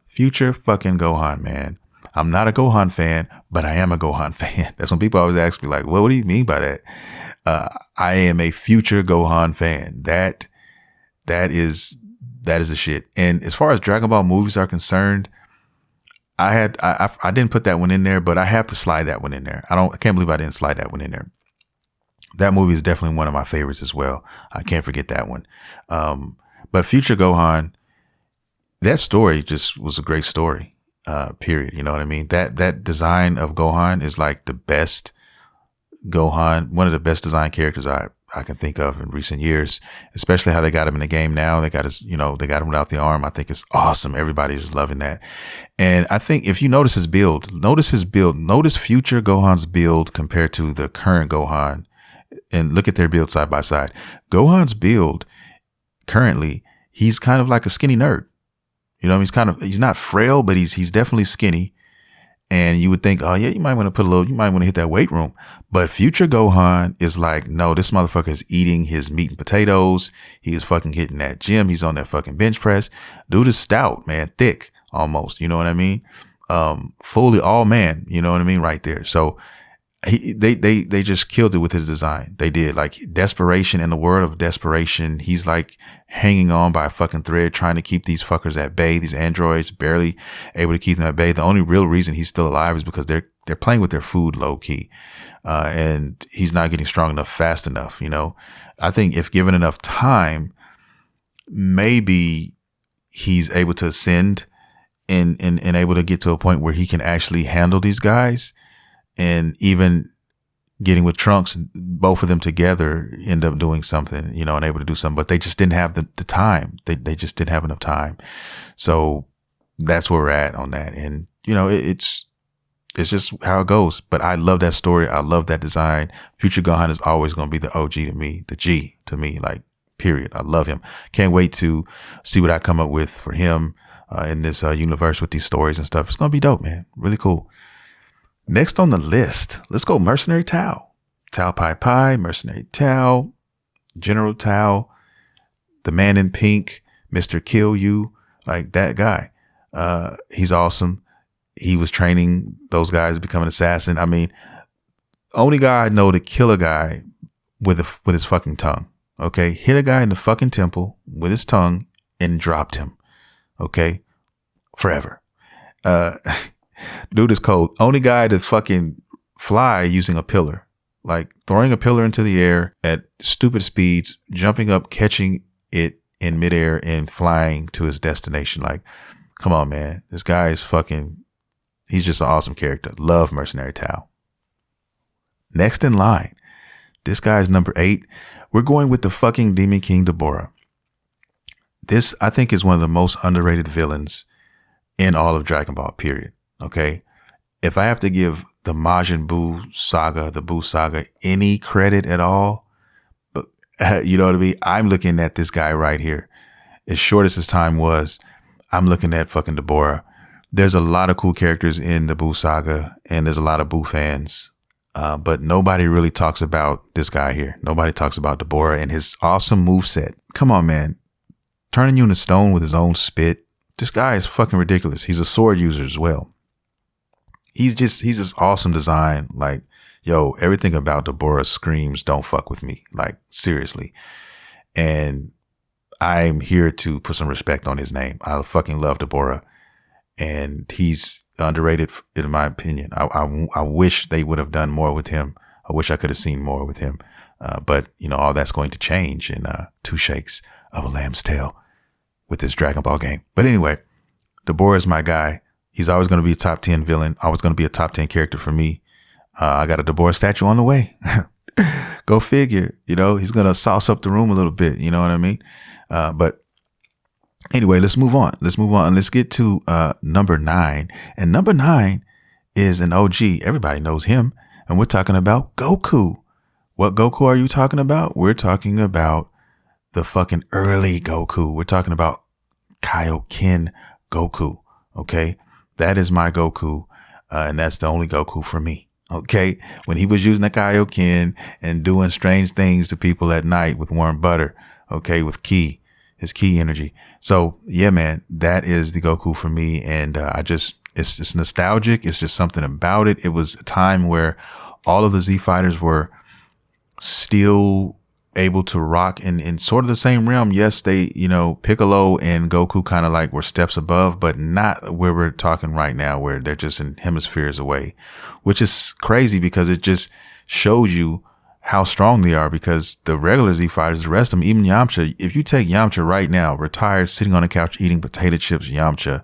Future fucking Gohan, man. I'm not a Gohan fan, but I am a Gohan fan. That's when people always ask me like, well, what do you mean by that? I am a future Gohan fan. That is the shit. And as far as Dragon Ball movies are concerned, I didn't put that one in there, but I have to slide that one in there. I can't believe I didn't slide that one in there. That movie is definitely one of my favorites as well. I can't forget that one. But Future Gohan, that story just was a great story, period. You know what I mean? That design of Gohan is like the best Gohan, one of the best design characters I can think of in recent years, especially how they got him in the game now. They got they got him without the arm. I think it's awesome. Everybody's loving that. And I think if you notice his build, notice Future Gohan's build compared to the current Gohan, and look at their build side by side. Gohan's build currently, he's kind of like a skinny nerd. You know, he's not frail, but he's definitely skinny. And you would think, oh yeah, you might want to hit that weight room. But Future Gohan is like, no, this motherfucker is eating his meat and potatoes. He is fucking hitting that gym. He's on that fucking bench press. Dude is stout, man, thick almost. You know what I mean? Fully all man. You know what I mean? Right there. So they just killed it with his design. They did. Like desperation, in the word of desperation, he's like hanging on by a fucking thread, trying to keep these fuckers at bay. These androids, barely able to keep them at bay. The only real reason he's still alive is because they're playing with their food low key. And he's not getting strong enough fast enough. You know, I think if given enough time, maybe he's able to ascend and able to get to a point where he can actually handle these guys. And even getting with Trunks, both of them together end up doing something, you know, and able to do something, but they just didn't have the time. They just didn't have enough time. So that's where we're at on that. And, you know, it's just how it goes. But I love that story. I love that design. Future Gohan is always going to be the OG to me, the G to me, like, period. I love him. Can't wait to see what I come up with for him in this universe with these stories and stuff. It's going to be dope, man. Really cool. Next on the list, let's go Mercenary Tao. Tao Pai Pai, Mercenary Tao, General Tao, the man in pink, Mr. Kill You, like that guy. He's awesome. He was training those guys to become an assassin. I mean, only guy I know to kill a guy with his fucking tongue. Okay. Hit a guy in the fucking temple with his tongue and dropped him. Okay. Forever. Dude is cold. Only guy to fucking fly using a pillar, like throwing a pillar into the air at stupid speeds, jumping up, catching it in midair and flying to his destination. Like, come on, man. This guy is he's just an awesome character. Love Mercenary Tao. Next in line, this guy's number 8. We're going with the fucking Demon King Deborah. This, I think, is one of the most underrated villains in all of Dragon Ball, period. Okay. If I have to give the Majin Buu saga, the Buu saga, any credit at all, you know what I mean? I'm looking at this guy right here. As short as his time was, I'm looking at fucking Deborah. There's a lot of cool characters in the Boo saga, and there's a lot of Boo fans. But nobody really talks about this guy here. Nobody talks about Deborah and his awesome moveset. Come on, man. Turning you into stone with his own spit. This guy is fucking ridiculous. He's a sword user as well. He's just awesome design. Like, yo, everything about Deborah screams, don't fuck with me. Like, seriously. And I'm here to put some respect on his name. I fucking love Deborah. And he's underrated in my opinion. I wish they would have done more with him. I wish I could have seen more with him. But you know, all that's going to change in 2 shakes of a lamb's tail with this Dragon Ball game. But anyway, Deborah is my guy. He's always going to be a top 10 villain. Always going to be a top 10 character for me. I got a Deborah statue on the way. Go figure. You know, he's going to sauce up the room a little bit. You know what I mean? But anyway, let's move on. Let's get to number 9. And number 9 is an OG. Everybody knows him. And we're talking about Goku. What Goku are you talking about? We're talking about the fucking early Goku. We're talking about Kaioken Goku. Okay? That is my Goku. And that's the only Goku for me. Okay? When he was using the Kaioken and doing strange things to people at night with warm butter. Okay? With his ki energy. So yeah, man, that is the Goku for me. And it's just nostalgic. It's just something about it. It was a time where all of the Z fighters were still able to rock in sort of the same realm. Yes, they, you know, Piccolo and Goku kind of like were steps above, but not where we're talking right now, where they're just in hemispheres away, which is crazy because it just shows you how strong they are, because the regular Z fighters, the rest of them, even Yamcha, if you take Yamcha right now, retired, sitting on a couch eating potato chips, Yamcha,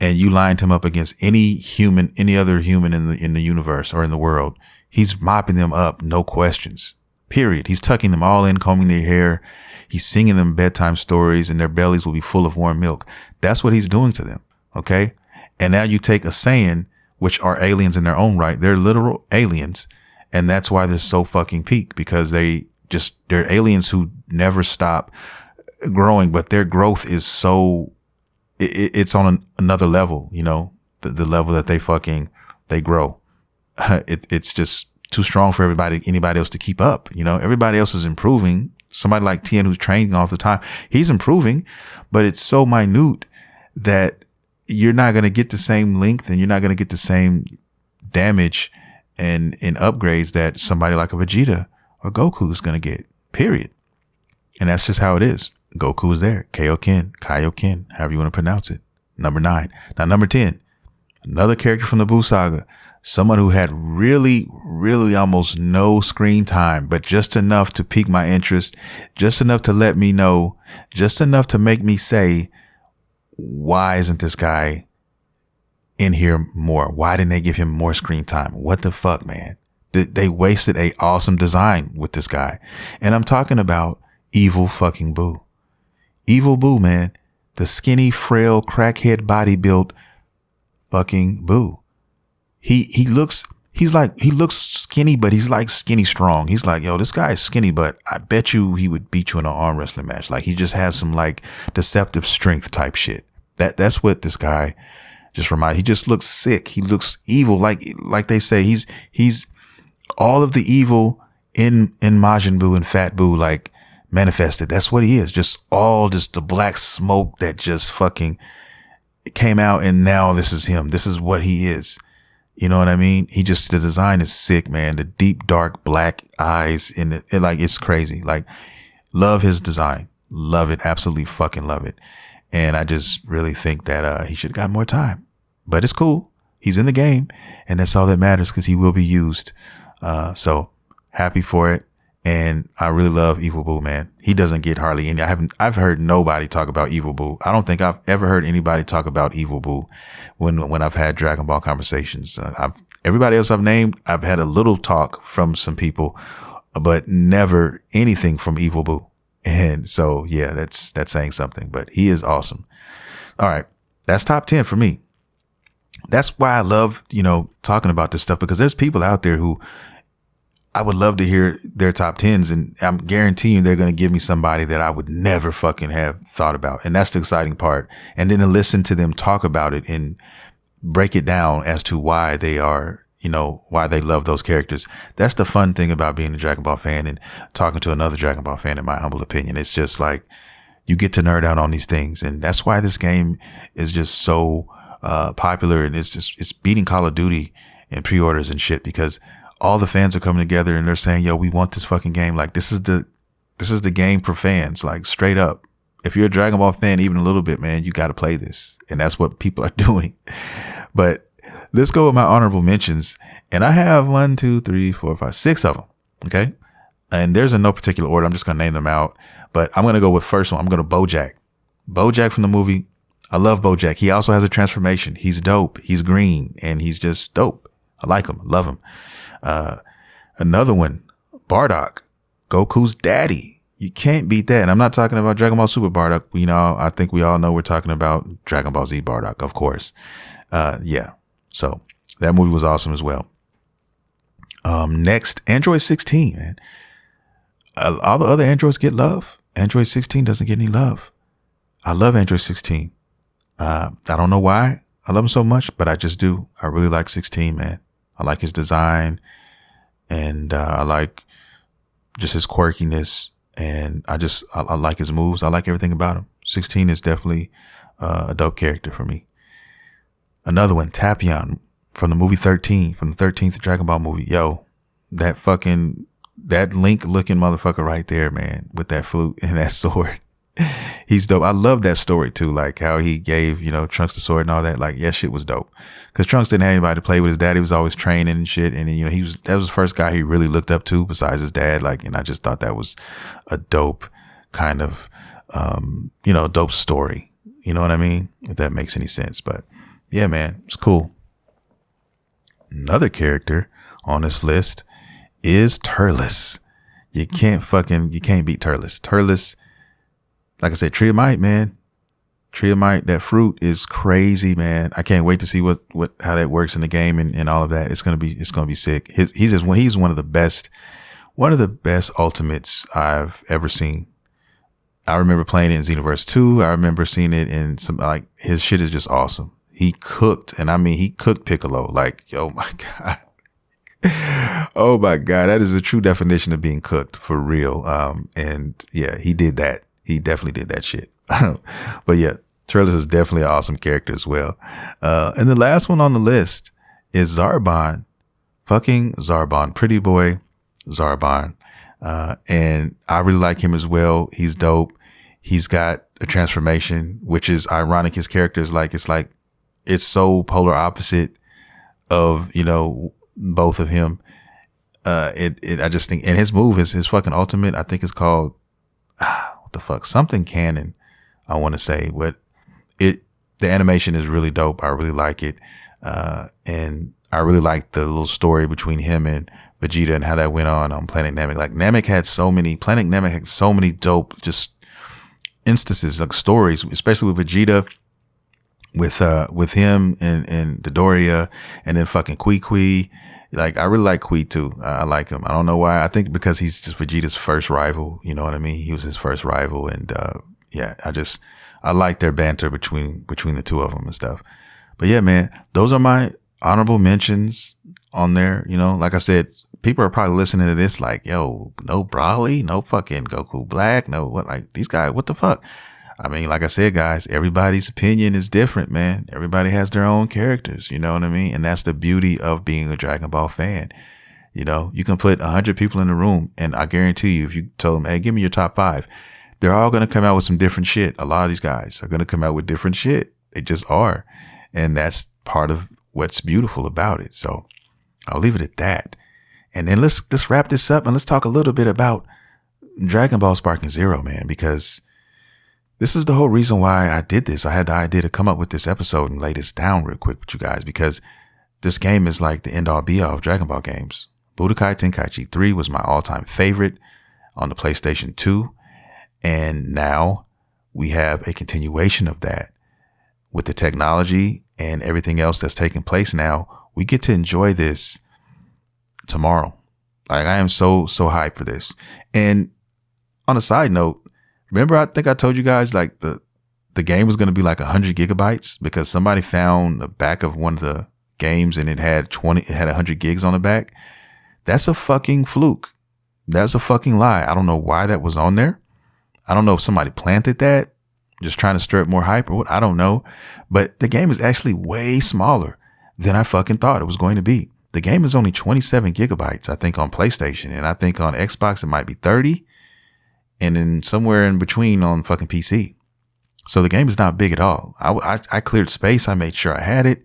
and you lined him up against any other human in the universe or in the world, he's mopping them up, no questions. Period. He's tucking them all in, combing their hair. He's singing them bedtime stories, and their bellies will be full of warm milk. That's what he's doing to them. Okay. And now you take a Saiyan, which are aliens in their own right. They're literal aliens. And that's why they're so fucking peak, because they're aliens who never stop growing, but their growth is so, it's on another level, you know, the level that they grow. It's just too strong for anybody else to keep up. You know, everybody else is improving. Somebody like Tien, who's training all the time, he's improving, but it's so minute that you're not going to get the same length, and you're not going to get the same damage and upgrades that somebody like a Vegeta or Goku is going to get, period. And that's just how it is. Goku is there. Kaioken, however you want to pronounce it. Number 9. Now, number 10, another character from the Boo saga. Someone who had really, really almost no screen time, but just enough to pique my interest, just enough to let me know, just enough to make me say, why isn't this guy in here more? Why didn't they give him more screen time? What the fuck, man? They wasted a awesome design with this guy. And I'm talking about Evil fucking Boo. Evil Boo, man. The skinny, frail, crackhead body built fucking Boo. He looks skinny, but he's like skinny strong. He's like, yo, this guy is skinny, but I bet you he would beat you in an arm wrestling match. Like, he just has some like deceptive strength type shit. That's what this guy just reminds. He just looks sick. He looks evil. Like they say, he's all of the evil in Majin Buu and Fat Buu, like, manifested. That's what he is. Just the black smoke that just fucking came out, and now this is him. This is what he is. You know what I mean? The design is sick, man. The deep, dark, black eyes in it, like, it's crazy. Like, love his design. Love it. Absolutely fucking love it. And I just really think that, he should have got more time, but it's cool. He's in the game, and that's all that matters, because he will be used. So happy for it. And I really love Evil Boo, man. He doesn't get hardly any. I've heard nobody talk about Evil Boo. I don't think I've ever heard anybody talk about Evil Boo when I've had Dragon Ball conversations. Everybody else I've named, I've had a little talk from some people, but never anything from Evil Boo. And so, yeah, that's saying something, but he is awesome. All right. That's top 10 for me. That's why I love, talking about this stuff, because there's people out there who I would love to hear their top 10s, and I'm guaranteeing they're going to give me somebody that I would never fucking have thought about. And that's the exciting part. And then to listen to them talk about it and break it down as to why they are, why they love those characters. That's the fun thing about being a Dragon Ball fan and talking to another Dragon Ball fan, in my humble opinion. It's just like you get to nerd out on these things. And that's why this game is just so popular. And it's beating Call of Duty in pre-orders and shit, because all the fans are coming together and they're saying, yo, we want this fucking game. Like, this is the game for fans. Like, straight up. If you're a Dragon Ball fan, even a little bit, man, you got to play this. And that's what people are doing. But let's go with my honorable mentions. And I have 1, 2, 3, 4, 5, 6 of them. Okay. And there's in no particular order. I'm just going to name them out. But I'm going to go with first one. I'm going to BoJack. BoJack from the movie. I love BoJack. He also has a transformation. He's dope. He's green and he's just dope. I like him. Love him. Another one, Bardock, Goku's daddy. You can't beat that. And I'm not talking about Dragon Ball Super Bardock. I think we all know we're talking about Dragon Ball Z Bardock, of course. Yeah. So that movie was awesome as well. Next, Android 16, man. All the other Androids get love. Android 16 doesn't get any love. I love Android 16. I don't know why I love him so much, but I just do. I really like 16, man. I like his design, and I like just his quirkiness, and I like his moves. I like everything about him. 16 is definitely a dope character for me. Another one, Tapion from the movie 13, from the 13th Dragon Ball movie. Yo, that Link looking motherfucker right there, man, with that flute and that sword. He's dope. I love that story too. Like how he gave, Trunks the sword and all that. Like, yeah, shit was dope. Cause Trunks didn't have anybody to play with. His daddy was always training and shit. And that was the first guy he really looked up to besides his dad. Like, and I just thought that was a dope kind of, dope story. You know what I mean? If that makes any sense. But yeah, man, it's cool. Another character on this list is Turles. You can't beat Turles. Turles, like I said, Tree of Might, man. Tree of Might, that fruit is crazy, man. I can't wait to see how that works in the game and all of that. It's gonna be sick. He's one of the best ultimates I've ever seen. I remember playing it in Xenoverse 2. I remember seeing it in his shit is just awesome. He cooked Piccolo. Like, oh my God. Oh my God. That is the true definition of being cooked for real. And yeah, he did that. He definitely did that shit. But yeah, Turles is definitely an awesome character as well. And the last one on the list is Zarbon. Fucking Zarbon. Pretty boy Zarbon. And I really like him as well. He's dope. He's got a transformation, which is ironic. His character is it's so polar opposite of, both of him. I just think, and his move is his fucking ultimate. I think it's called, what the fuck? Something Cannon, I want to say, but the animation is really dope. I really like it. And I really like the little story between him and Vegeta and how that went on Planet Namek. Like Planet Namek had so many dope just instances, like stories, especially with Vegeta, with him and Dodoria, and then fucking Kui. Like, I really like Kui too. I like him. I don't know why. I think because he's just Vegeta's first rival. You know what I mean? He was his first rival. And, yeah, I like their banter between the two of them and stuff. But yeah, man, those are my honorable mentions on there. Like I said, people are probably listening to this like, yo, no Broly, no fucking Goku Black, no what, like these guys, what the fuck? I mean, like I said, guys, everybody's opinion is different, man. Everybody has their own characters. You know what I mean? And that's the beauty of being a Dragon Ball fan. You can put 100 people in the room, and I guarantee you, if you tell them, hey, give me your top 5, they're all going to come out with some different shit. A lot of these guys are going to come out with different shit. They just are. And that's part of what's beautiful about it. So I'll leave it at that. And then let's wrap this up and let's talk a little bit about Dragon Ball Sparking Zero, man, because this is the whole reason why I did this. I had the idea to come up with this episode and lay this down real quick with you guys, because this game is like the end all be all of Dragon Ball games. Budokai Tenkaichi 3 was my all-time favorite on the PlayStation 2. And now we have a continuation of that with the technology and everything else that's taking place now. We get to enjoy this tomorrow. Like, I am so hyped for this. And on a side note, remember, I think I told you guys like the game was going to be like 100 gigabytes because somebody found the back of one of the games and it had 100 gigs on the back. That's a fucking fluke. That's a fucking lie. I don't know why that was on there. I don't know if somebody planted that, just trying to stir up more hype or what. I don't know. But the game is actually way smaller than I fucking thought it was going to be. The game is only 27 gigabytes, I think, on PlayStation. And I think on Xbox, it might be 30. And then somewhere in between on fucking PC. So the game is not big at all. I cleared space. I made sure I had it.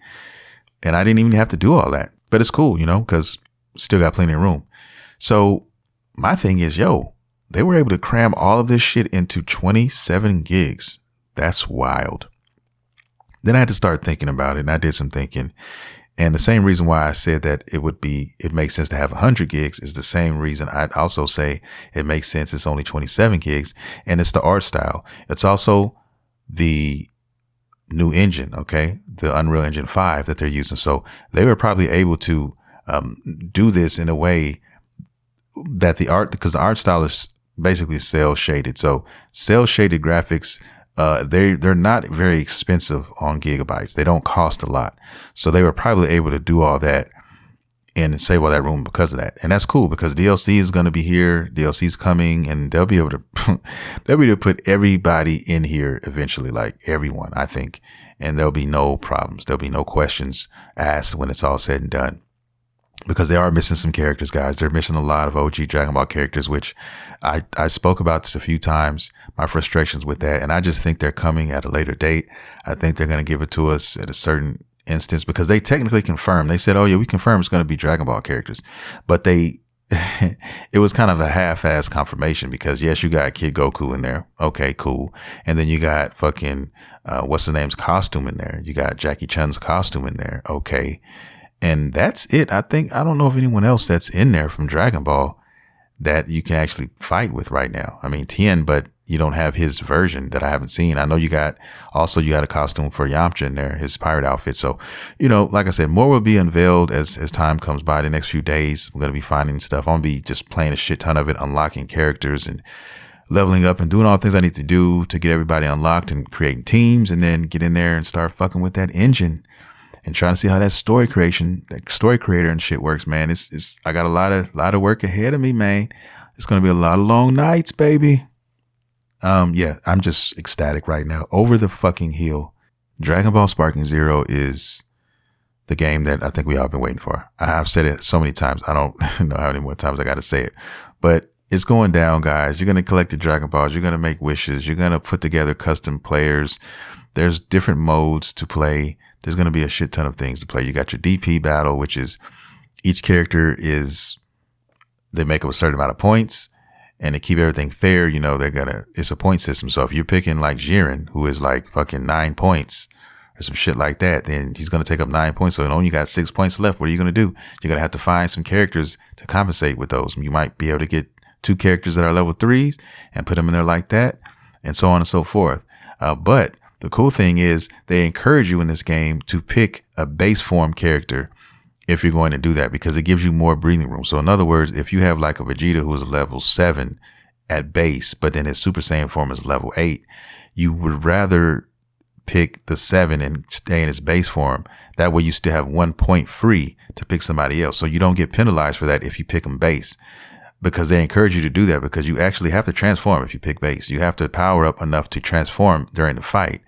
And I didn't even have to do all that. But it's cool, because still got plenty of room. So my thing is, they were able to cram all of this shit into 27 gigs. That's wild. Then I had to start thinking about it, and I did some thinking. And the same reason why I said that it makes sense to have 100 gigs is the same reason I'd also say it makes sense it's only 27 gigs. And it's the art style. It's also the new engine, okay? The Unreal Engine 5 that they're using. So they were probably able to do this in a way that because the art style is basically cell shaded. So cell shaded graphics, they're not very expensive on gigabytes. They don't cost a lot. So they were probably able to do all that and save all that room because of that. And that's cool because DLC is going to be here. DLC is coming and they'll be able to put everybody in here eventually, like everyone, I think. And there'll be no problems. There'll be no questions asked when it's all said and done. Because they are missing some characters, guys. They're missing a lot of OG Dragon Ball characters, which I spoke about this a few times, my frustrations with that. And I just think they're coming at a later date. I think they're going to give it to us at a certain instance because they technically confirmed. They said, oh, yeah, we confirm it's going to be Dragon Ball characters. But it was kind of a half-ass confirmation because, yes, you got Kid Goku in there. Okay, cool. And then you got fucking, what's the name's costume in there. You got Jackie Chan's costume in there. Okay. And that's it. I don't know of anyone else that's in there from Dragon Ball that you can actually fight with right now. I mean, Tien, but you don't have his version that I haven't seen. I know you got a costume for Yamcha in there, his pirate outfit. So, like I said, more will be unveiled as time comes by the next few days. We're going to be finding stuff. I'm going to be just playing a shit ton of it, unlocking characters and leveling up and doing all the things I need to do to get everybody unlocked and creating teams and then get in there and start fucking with that engine. And trying to see how that story creator and shit works, man. I got a lot of work ahead of me, man. It's going to be a lot of long nights, baby. Yeah, I'm just ecstatic right now. Over the fucking hill. Dragon Ball Sparking Zero is the game that I think we all been waiting for. I've said it so many times. I don't know how many more times I got to say it, but it's going down, guys. You're going to collect the Dragon Balls. You're going to make wishes. You're going to put together custom players. There's different modes to play. There's going to be a shit ton of things to play. You got your DP battle, which is each character they make up a certain amount of points and to keep everything fair, it's a point system. So if you're picking like Jiren, who is like fucking 9 points or some shit like that, then he's going to take up 9 points. So you only got 6 points left. What are you going to do? You're going to have to find some characters to compensate with those. You might be able to get 2 characters that are level 3s and put them in there like that and so on and so forth. But the cool thing is they encourage you in this game to pick a base form character if you're going to do that because it gives you more breathing room. So in other words, if you have like a Vegeta who is level 7 at base, but then his Super Saiyan form is level 8, you would rather pick the 7 and stay in his base form. That way you still have 1 point free to pick somebody else. So you don't get penalized for that if you pick them base. Because they encourage you to do that because you actually have to transform if you pick base. You have to power up enough to transform during the fight.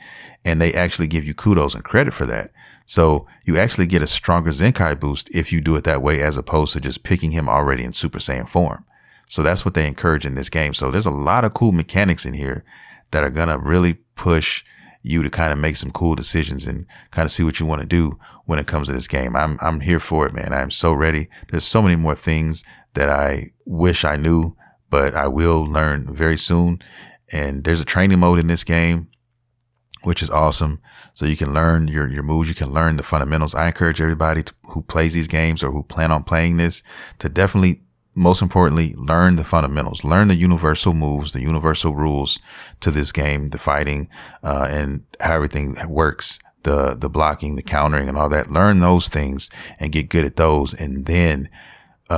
And they actually give you kudos and credit for that. So you actually get a stronger Zenkai boost if you do it that way as opposed to just picking him already in Super Saiyan form. So that's what they encourage in this game. So there's a lot of cool mechanics in here that are going to really push you to kind of make some cool decisions and kind of see what you want to do when it comes to this game. I'm here for it, man. I'm so ready. There's so many more things that I wish I knew, but I will learn very soon. And there's a training mode in this game, which is awesome. So you can learn your moves. You can learn the fundamentals. I encourage everybody who plays these games or who plan on playing this to definitely, most importantly, learn the fundamentals, learn the universal moves, the universal rules to this game, the fighting, and how everything works, the blocking, the countering and all that. Learn those things and get good at those. And then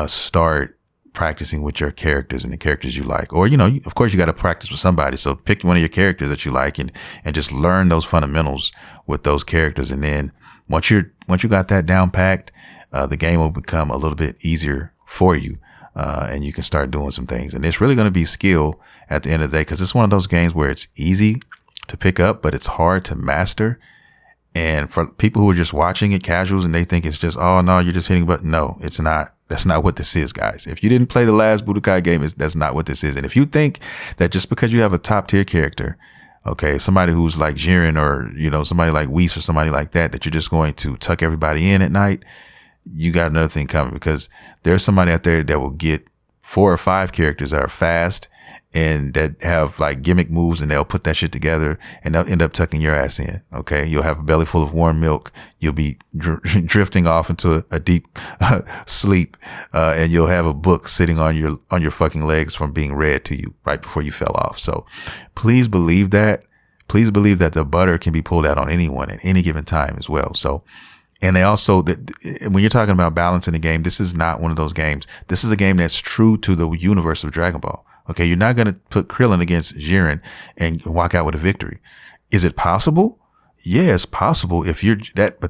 start practicing with your characters and the characters you like. Or, of course you got to practice with somebody. So pick one of your characters that you like and just learn those fundamentals with those characters. And then once you got that down packed, the game will become a little bit easier for you. And you can start doing some things. And it's really going to be skill at the end of the day, because it's one of those games where it's easy to pick up, but it's hard to master. And for people who are just watching it, casuals, and they think it's just, oh no, you're just hitting, but no, it's not. That's not what this is, guys. If you didn't play the last Budokai game, that's not what this is. And if you think that just because you have a top tier character, okay, somebody who's like Jiren or, somebody like Whis or somebody like that you're just going to tuck everybody in at night, you got another thing coming, because there's somebody out there that will get 4 or 5 characters that are fast and that have like gimmick moves, and they'll put that shit together and they'll end up tucking your ass in. Okay. You'll have a belly full of warm milk. You'll be drifting off into a deep sleep. And you'll have a book sitting on your fucking legs from being read to you right before you fell off. So please believe that. Please believe that the butter can be pulled out on anyone at any given time as well. So, and they also, when you're talking about balance in the game, this is not one of those games. This is a game that's true to the universe of Dragon Ball. Okay, you're not going to put Krillin against Jiren and walk out with a victory. Is it possible? Yeah, it's possible but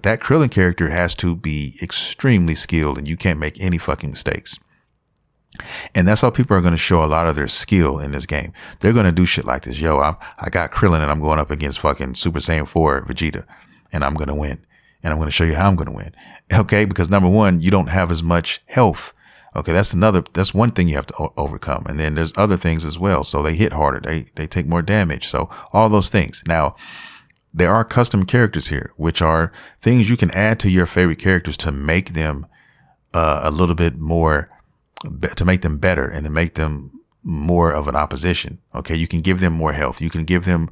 that Krillin character has to be extremely skilled, and you can't make any fucking mistakes. And that's how people are going to show a lot of their skill in this game. They're going to do shit like this. Yo, I got Krillin and I'm going up against fucking Super Saiyan 4 Vegeta, and I'm going to win. And I'm going to show you how I'm going to win. Okay, because number one, you don't have as much health. Okay, that's one thing you have to overcome. And then there's other things as well. So they hit harder. They take more damage. So all those things. Now, there are custom characters here, which are things you can add to your favorite characters to make them a little bit more, to make them better and to make them more of an opposition. Okay, you can give them more health. You can give them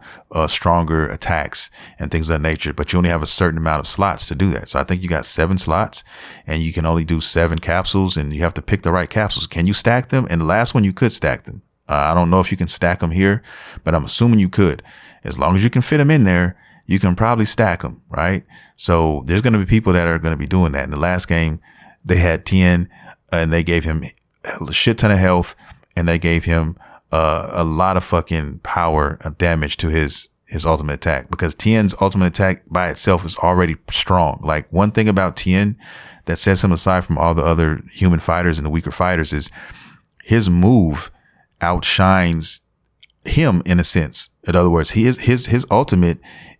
stronger attacks and things of that nature, but you only have a certain amount of slots to do that. So I think you got 7 slots and you can only do 7 capsules, and you have to pick the right capsules. Can you stack them? And the last one, you could stack them. I don't know if you can stack them here, but I'm assuming you could. As long as you can fit them in there, you can probably stack them, right? So there's going to be people that are going to be doing that. In the last game, they had Tien and they gave him a shit ton of health, and they gave him a lot of fucking power and damage to his ultimate attack, because Tien's ultimate attack by itself is already strong. Like, one thing about Tien that sets him aside from all the other human fighters and the weaker fighters is his move outshines him in a sense. In other words, his ultimate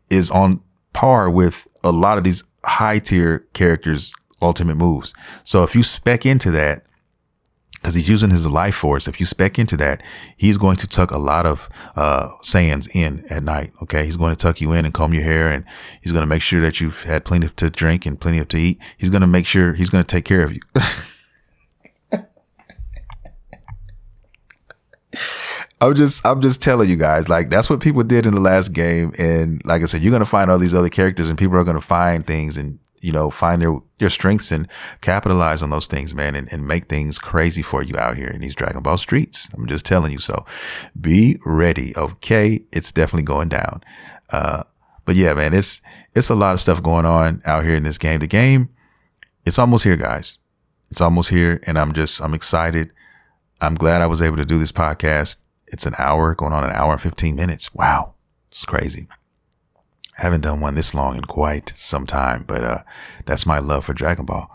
is on par with a lot of these high tier characters' ultimate moves. So if you spec into that, because he's using his life force, if you spec into that, he's going to tuck a lot of Saiyans in at night. Okay, he's going to tuck you in and comb your hair, and he's going to make sure that you've had plenty to drink and plenty to eat. He's going to make sure he's going to take care of you. I'm just telling you guys, like, that's what people did in the last game. And like I said, you're going to find all these other characters, and people are going to find things and, find their strengths and capitalize on those things, man, and make things crazy for you out here in these Dragon Ball streets. I'm just telling you. So be ready. Okay. It's definitely going down. But yeah, man, it's a lot of stuff going on out here in this game. The game, it's almost here, guys. It's almost here. And I'm excited. I'm glad I was able to do this podcast. It's an hour, going on an hour and 15 minutes. Wow. It's crazy. I haven't done one this long in quite some time, but that's my love for Dragon Ball.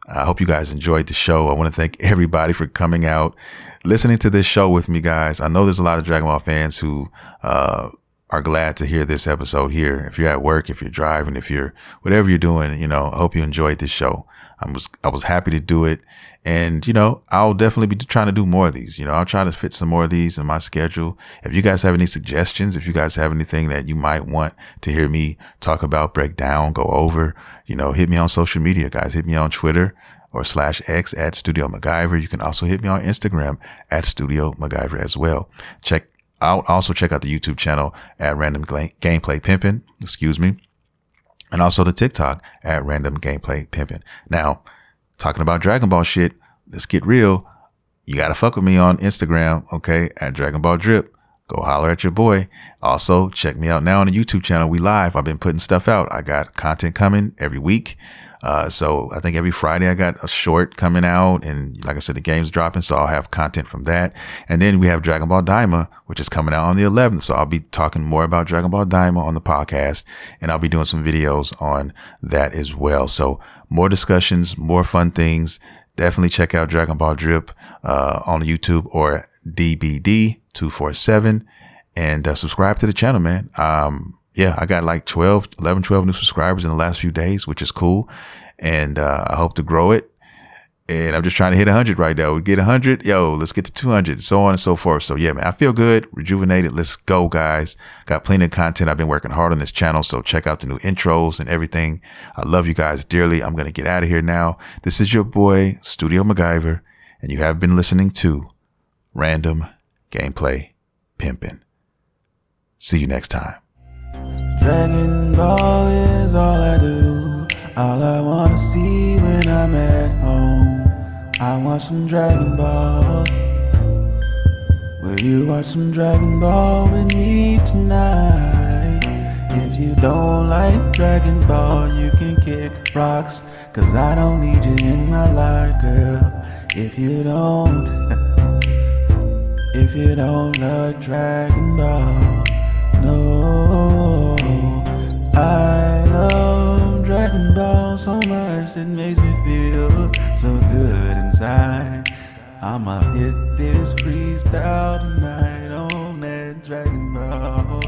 I hope you guys enjoyed the show. I want to thank everybody for coming out, listening to this show with me, guys. I know there's a lot of Dragon Ball fans who are glad to hear this episode here. If you're at work, if you're driving, if you're whatever you're doing, I hope you enjoyed this show. I was happy to do it. And, I'll definitely be trying to do more of these. I'll try to fit some more of these in my schedule. If you guys have any suggestions, if you guys have anything that you might want to hear me talk about, break down, go over, hit me on social media, guys. Hit me on Twitter or /X at Studio MacGyver. You can also hit me on Instagram at Studio MacGyver as well. I'll also check out the YouTube channel at Random Gameplay Pimpin'. And also the TikTok at Random Gameplay Pimpin'. Now, talking about Dragon Ball shit, let's get real. You got to fuck with me on Instagram, okay, at Dragon Ball Drip. Go holler at your boy. Also, check me out now on the YouTube channel. We live. I've been putting stuff out. I got content coming every week. So I think every Friday I got a short coming out, and like I said, the game's dropping, so I'll have content from that. And then we have Dragon Ball Daima, which is coming out on the 11th. So I'll be talking more about Dragon Ball Daima on the podcast, and I'll be doing some videos on that as well. So more discussions, more fun things. Definitely check out Dragon Ball Drip on YouTube or DBD247, and subscribe to the channel, man. Yeah, I got like 12 new subscribers in the last few days, which is cool. And I hope to grow it. And I'm just trying to hit 100 right now. We get 100. Yo, let's get to 200, so on and so forth. So yeah, man, I feel good, rejuvenated. Let's go, guys. Got plenty of content. I've been working hard on this channel. So check out the new intros and everything. I love you guys dearly. I'm going to get out of here now. This is your boy, Studio MacGyver, and you have been listening to Random Gameplay Pimpin'. See you next time. Dragon Ball is all I do, all I wanna see when I'm at home. I want some Dragon Ball. Will you watch some Dragon Ball with me tonight? If you don't like Dragon Ball, you can kick rocks, cause I don't need you in my life, girl. If you don't like Dragon Ball, no, I love Dragon Ball so much, it makes me feel so good inside. I'ma hit this freestyle tonight on that Dragon Ball.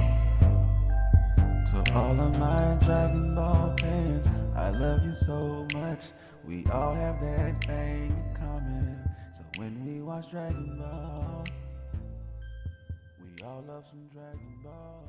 To all of my Dragon Ball fans, I love you so much. We all have that thing in common. So when we watch Dragon Ball, we all love some Dragon Ball.